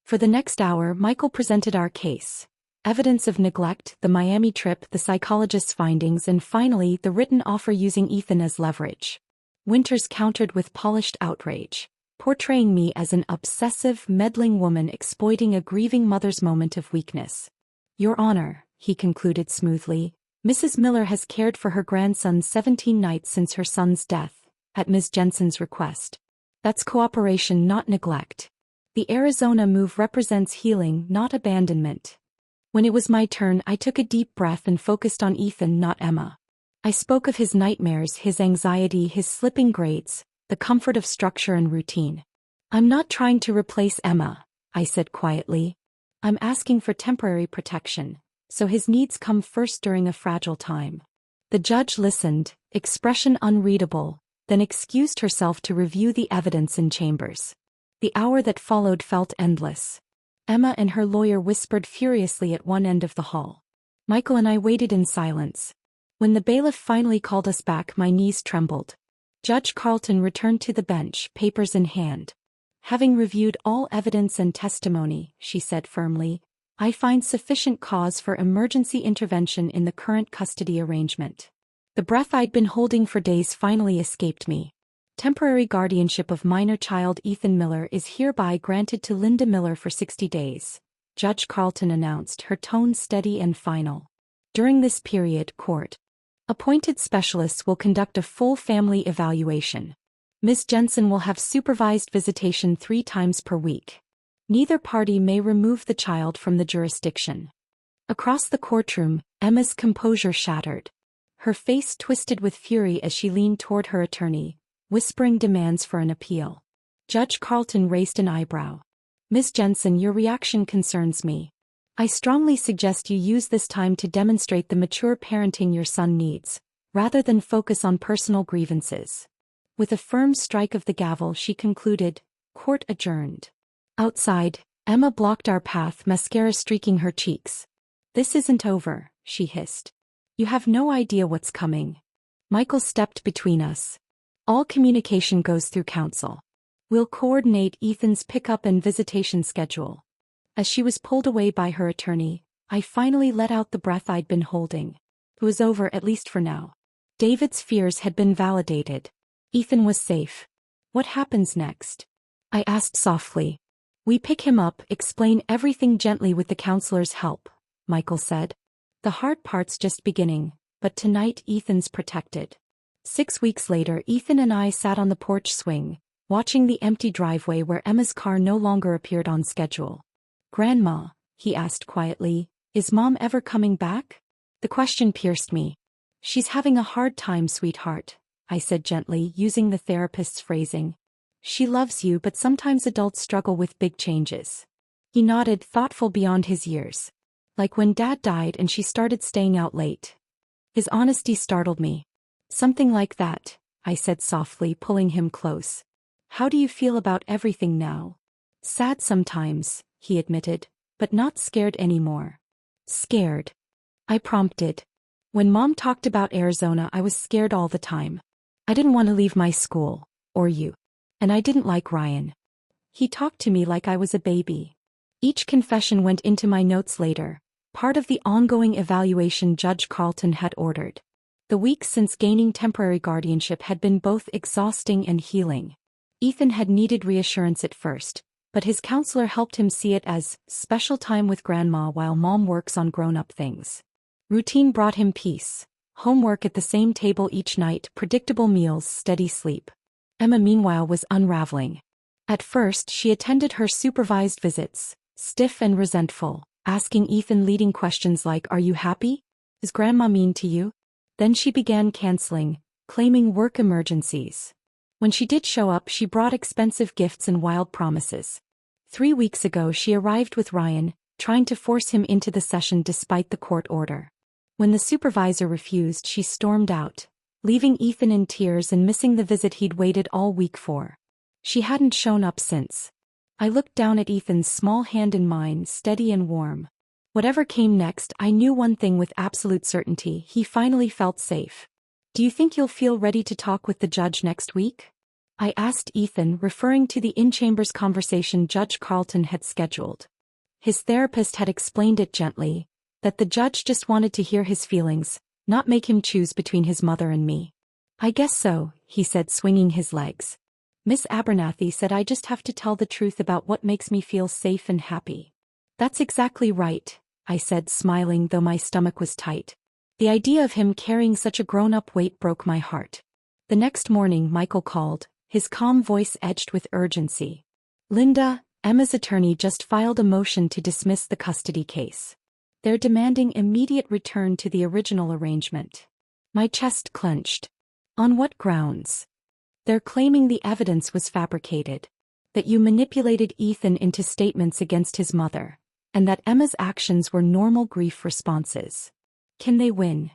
For the next hour, Michael presented our case. Evidence of neglect, the Miami trip, the psychologist's findings, and finally, the written offer using Ethan as leverage. Winters countered with polished outrage, portraying me as an obsessive, meddling woman exploiting a grieving mother's moment of weakness. "Your Honor," he concluded smoothly, "Mrs. Miller has cared for her grandson 17 nights since her son's death, at Ms. Jensen's request. That's cooperation, not neglect. The Arizona move represents healing, not abandonment." When it was my turn, I took a deep breath and focused on Ethan, not Emma. I spoke of his nightmares, his anxiety, his slipping grades, the comfort of structure and routine. "I'm not trying to replace Emma," I said quietly. "I'm asking for temporary protection, so his needs come first during a fragile time." The judge listened, expression unreadable, then excused herself to review the evidence in chambers. The hour that followed felt endless. Emma and her lawyer whispered furiously at one end of the hall. Michael and I waited in silence. When the bailiff finally called us back, my knees trembled. Judge Carlton returned to the bench, papers in hand. "Having reviewed all evidence and testimony," she said firmly, "I find sufficient cause for emergency intervention in the current custody arrangement." The breath I'd been holding for days finally escaped me. "Temporary guardianship of minor child Ethan Miller is hereby granted to Linda Miller for 60 days, Judge Carlton announced, her tone steady and final. "During this period, court-appointed specialists will conduct a full family evaluation. Miss Jensen will have supervised visitation 3 times per week. Neither party may remove the child from the jurisdiction. Across the courtroom, Emma's composure shattered. Her face twisted with fury as she leaned toward her attorney, whispering demands for an appeal. Judge Carlton raised an eyebrow. Miss Jensen, your reaction concerns me. I strongly suggest you use this time to demonstrate the mature parenting your son needs, rather than focus on personal grievances. With a firm strike of the gavel she concluded, court adjourned. Outside, Emma blocked our path, mascara streaking her cheeks. This isn't over, she hissed. You have no idea what's coming. Michael stepped between us. All communication goes through counsel. We'll coordinate Ethan's pickup and visitation schedule. As she was pulled away by her attorney, I finally let out the breath I'd been holding. It was over, at least for now. David's fears had been validated. Ethan was safe. What happens next? I asked softly. We pick him up, explain everything gently with the counselor's help, Michael said. The hard part's just beginning, but tonight Ethan's protected. 6 weeks later, Ethan and I sat on the porch swing, watching the empty driveway where Emma's car no longer appeared on schedule. Grandma, he asked quietly, is Mom ever coming back? The question pierced me. She's having a hard time, sweetheart, I said gently, using the therapist's phrasing. She loves you, but sometimes adults struggle with big changes. He nodded, thoughtful beyond his years. Like when Dad died and she started staying out late. His honesty startled me. Something like that, I said softly, pulling him close. How do you feel about everything now? Sad sometimes, he admitted, but not scared anymore. Scared? I prompted. When Mom talked about Arizona, I was scared all the time. I didn't want to leave my school, or you. And I didn't like Ryan. He talked to me like I was a baby. Each confession went into my notes later, part of the ongoing evaluation Judge Carlton had ordered. The weeks since gaining temporary guardianship had been both exhausting and healing. Ethan had needed reassurance at first, but his counselor helped him see it as special time with Grandma while Mom works on grown-up things. Routine brought him peace. Homework at the same table each night, predictable meals, steady sleep. Emma meanwhile was unraveling. At first she attended her supervised visits, stiff and resentful, asking Ethan leading questions like, "Are you happy? Is Grandma mean to you?" Then she began canceling, claiming work emergencies. When she did show up, she brought expensive gifts and wild promises. 3 weeks ago she arrived with Ryan, trying to force him into the session despite the court order. When the supervisor refused, she stormed out, leaving Ethan in tears and missing the visit he'd waited all week for. She hadn't shown up since. I looked down at Ethan's small hand in mine, steady and warm. Whatever came next, I knew one thing with absolute certainty: he finally felt safe. "Do you think you'll feel ready to talk with the judge next week?" I asked Ethan, referring to the in-chambers conversation Judge Carlton had scheduled. His therapist had explained it gently, that the judge just wanted to hear his feelings, not make him choose between his mother and me. "I guess so," he said, swinging his legs. "Miss Abernathy said I just have to tell the truth about what makes me feel safe and happy." "That's exactly right," I said, smiling though my stomach was tight. The idea of him carrying such a grown-up weight broke my heart. The next morning Michael called, his calm voice edged with urgency. "Linda, Emma's attorney just filed a motion to dismiss the custody case. They're demanding immediate return to the original arrangement." My chest clenched. "On what grounds?" "They're claiming the evidence was fabricated. That you manipulated Ethan into statements against his mother, and that Emma's actions were normal grief responses." "Can they win?"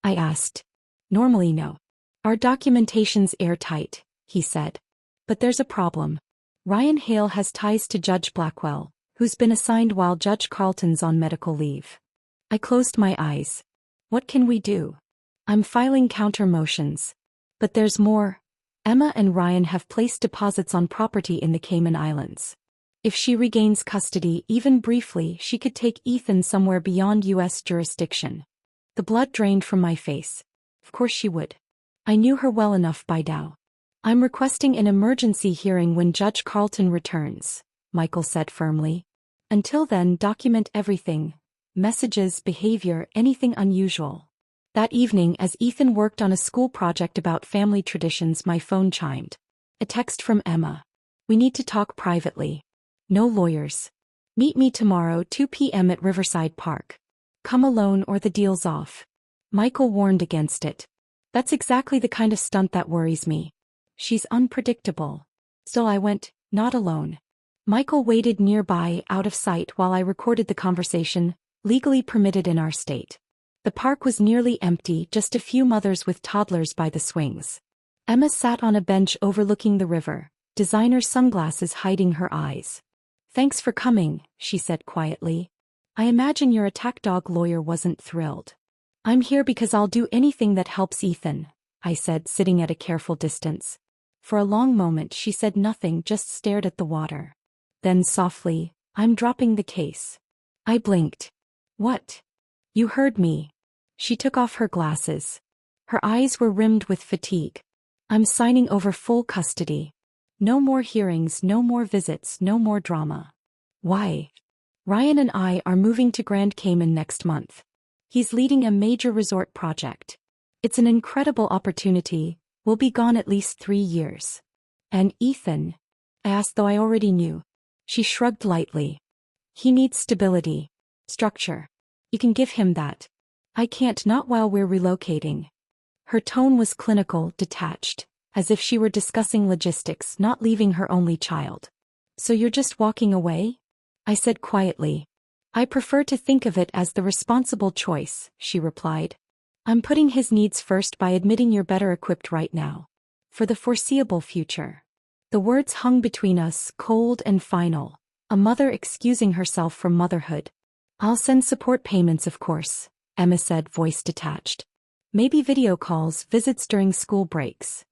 I asked. "Normally no. Our documentation's airtight," he said. "But there's a problem. Ryan Hale has ties to Judge Blackwell, who's been assigned while Judge Carlton's on medical leave." I closed my eyes. "What can we do?" "I'm filing counter motions. But there's more. Emma and Ryan have placed deposits on property in the Cayman Islands. If she regains custody, even briefly, she could take Ethan somewhere beyond U.S. jurisdiction." The blood drained from my face. Of course she would. I knew her well enough by now. "I'm requesting an emergency hearing when Judge Carlton returns," Michael said firmly. "Until then, document everything. Messages, behavior, anything unusual." That evening, as Ethan worked on a school project about family traditions, my phone chimed. A text from Emma. We need to talk privately. No lawyers. Meet me tomorrow 2 p.m. at Riverside Park. Come alone or the deal's off. Michael warned against it. That's exactly the kind of stunt that worries me. She's unpredictable. Still I went, not alone. Michael waited nearby, out of sight, while I recorded the conversation, legally permitted in our state. The park was nearly empty, just a few mothers with toddlers by the swings. Emma sat on a bench overlooking the river, designer sunglasses hiding her eyes. Thanks for coming, she said quietly. I imagine your attack dog lawyer wasn't thrilled. I'm here because I'll do anything that helps Ethan, I said, sitting at a careful distance. For a long moment she said nothing, just stared at the water. Then softly, I'm dropping the case. I blinked. What? You heard me. She took off her glasses. Her eyes were rimmed with fatigue. I'm signing over full custody. No more hearings, no more visits, no more drama. Why? Ryan and I are moving to Grand Cayman next month. He's leading a major resort project. It's an incredible opportunity. We'll be gone at least 3 years. And Ethan? I asked, though I already knew. She shrugged lightly. He needs stability. Structure. You can give him that. I can't, not while we're relocating. Her tone was clinical, detached, as if she were discussing logistics, not leaving her only child. So you're just walking away? I said quietly. I prefer to think of it as the responsible choice, she replied. I'm putting his needs first by admitting you're better equipped right now. For the foreseeable future. The words hung between us, cold and final, a mother excusing herself from motherhood. I'll send support payments, of course, Emma said, voice detached. Maybe video calls, visits during school breaks.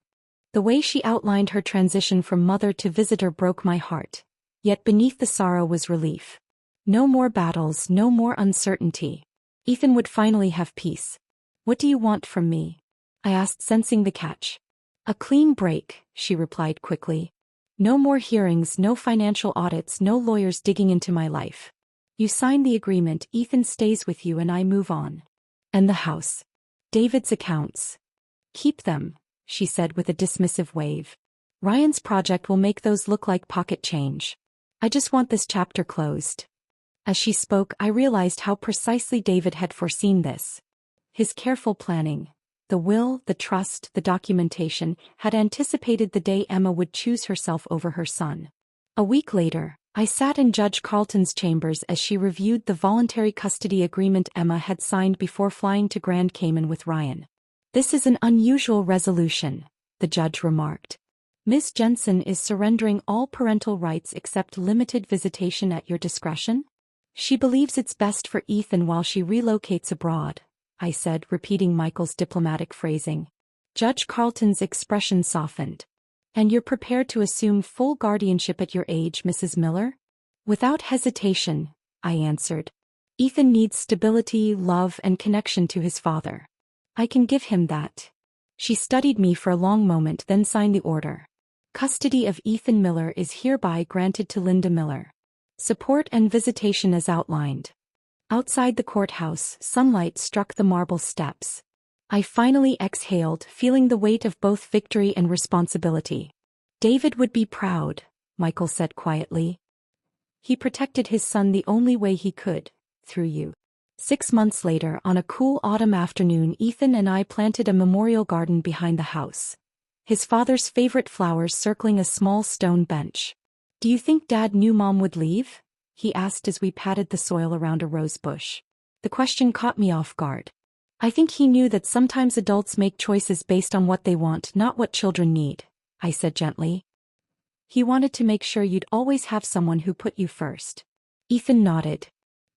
The way she outlined her transition from mother to visitor broke my heart. Yet beneath the sorrow was relief. No more battles, no more uncertainty. Ethan would finally have peace. What do you want from me? I asked, sensing the catch. A clean break, she replied quickly. No more hearings, no financial audits, no lawyers digging into my life. You sign the agreement, Ethan stays with you and I move on. And the house. David's accounts. Keep them, she said with a dismissive wave. Ryan's project will make those look like pocket change. I just want this chapter closed. As she spoke, I realized how precisely David had foreseen this. His careful planning, the will, the trust, the documentation, had anticipated the day Emma would choose herself over her son. A week later, I sat in Judge Carlton's chambers as she reviewed the voluntary custody agreement Emma had signed before flying to Grand Cayman with Ryan. This is an unusual resolution, the judge remarked. Ms. Jensen is surrendering all parental rights except limited visitation at your discretion? She believes it's best for Ethan while she relocates abroad, I said, repeating Michael's diplomatic phrasing. Judge Carlton's expression softened. And you're prepared to assume full guardianship at your age, Mrs. Miller? Without hesitation, I answered. Ethan needs stability, love, and connection to his father. I can give him that. She studied me for a long moment, then signed the order. Custody of Ethan Miller is hereby granted to Linda Miller. Support and visitation as outlined. Outside the courthouse, sunlight struck the marble steps. I finally exhaled, feeling the weight of both victory and responsibility. David would be proud, Michael said quietly. He protected his son the only way he could, through you. 6 months later, on a cool autumn afternoon, Ethan and I planted a memorial garden behind the house. His father's favorite flowers circling a small stone bench. Do you think Dad knew Mom would leave? He asked as we patted the soil around a rose bush. The question caught me off guard. I think he knew that sometimes adults make choices based on what they want, not what children need, I said gently. He wanted to make sure you'd always have someone who put you first. Ethan nodded.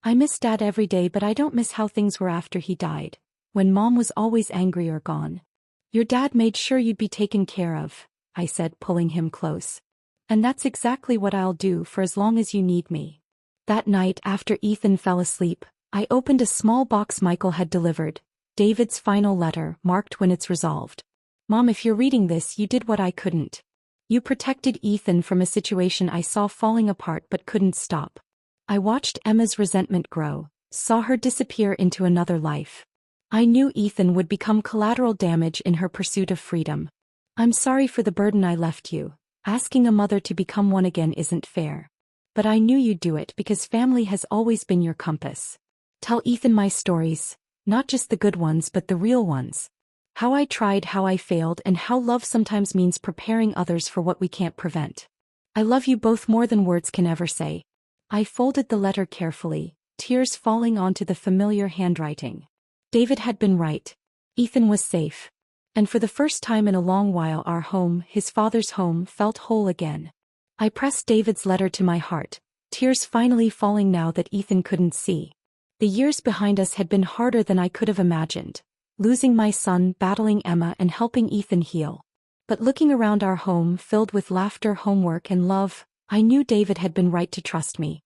I miss Dad every day, but I don't miss how things were after he died, when Mom was always angry or gone. Your dad made sure you'd be taken care of, I said, pulling him close. And that's exactly what I'll do for as long as you need me. That night, after Ethan fell asleep, I opened a small box Michael had delivered, David's final letter, marked when it's resolved. Mom, if you're reading this, you did what I couldn't. You protected Ethan from a situation I saw falling apart but couldn't stop. I watched Emma's resentment grow, saw her disappear into another life. I knew Ethan would become collateral damage in her pursuit of freedom. I'm sorry for the burden I left you, Asking a mother to become one again isn't fair. But I knew you'd do it because family has always been your compass. Tell Ethan my stories, not just the good ones but the real ones. How I tried, how I failed, and how love sometimes means preparing others for what we can't prevent. I love you both more than words can ever say. I folded the letter carefully, tears falling onto the familiar handwriting. David had been right. Ethan was safe. And for the first time in a long while our home, his father's home, felt whole again. I pressed David's letter to my heart, tears finally falling now that Ethan couldn't see. The years behind us had been harder than I could have imagined. Losing my son, battling Emma, and helping Ethan heal. But looking around our home filled with laughter, homework, and love, I knew David had been right to trust me.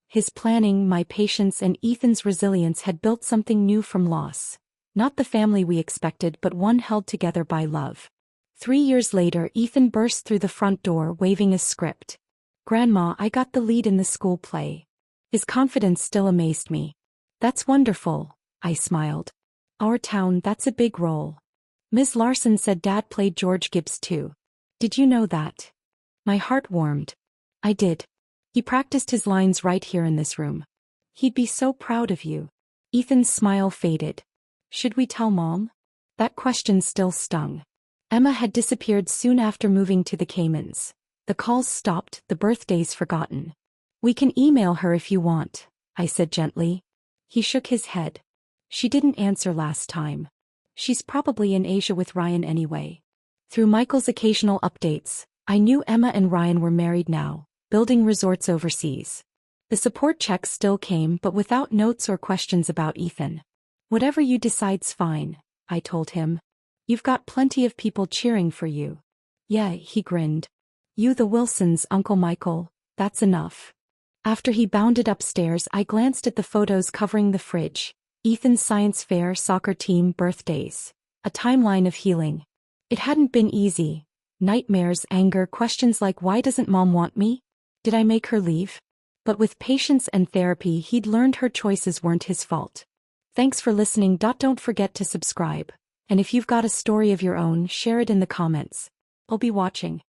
His planning, my patience, and Ethan's resilience had built something new from loss. Not the family we expected, but one held together by love. 3 years later, Ethan burst through the front door waving a script. "Grandma, I got the lead in the school play." His confidence still amazed me. "That's wonderful," I smiled. "Our town, that's a big role." Ms. Larson said Dad played George Gibbs too. "Did you know that?" My heart warmed. I did. He practiced his lines right here in this room. "He'd be so proud of you." Ethan's smile faded. "Should we tell Mom?" That question still stung. Emma had disappeared soon after moving to the Caymans. The calls stopped, the birthdays forgotten. "We can email her if you want," I said gently. He shook his head. "She didn't answer last time. She's probably in Asia with Ryan anyway." Through Michael's occasional updates, I knew Emma and Ryan were married now, building resorts overseas. The support checks still came, but without notes or questions about Ethan. "Whatever you decide's fine," I told him. "You've got plenty of people cheering for you." "Yeah," he grinned. "You, the Wilsons, Uncle Michael, that's enough." After he bounded upstairs, I glanced at the photos covering the fridge. Ethan's science fair, soccer team, birthdays. A timeline of healing. It hadn't been easy. Nightmares, anger, questions like why doesn't Mom want me? Did I make her leave? But with patience and therapy he'd learned her choices weren't his fault. Thanks for listening. Don't forget to subscribe. And if you've got a story of your own, share it in the comments. I'll be watching.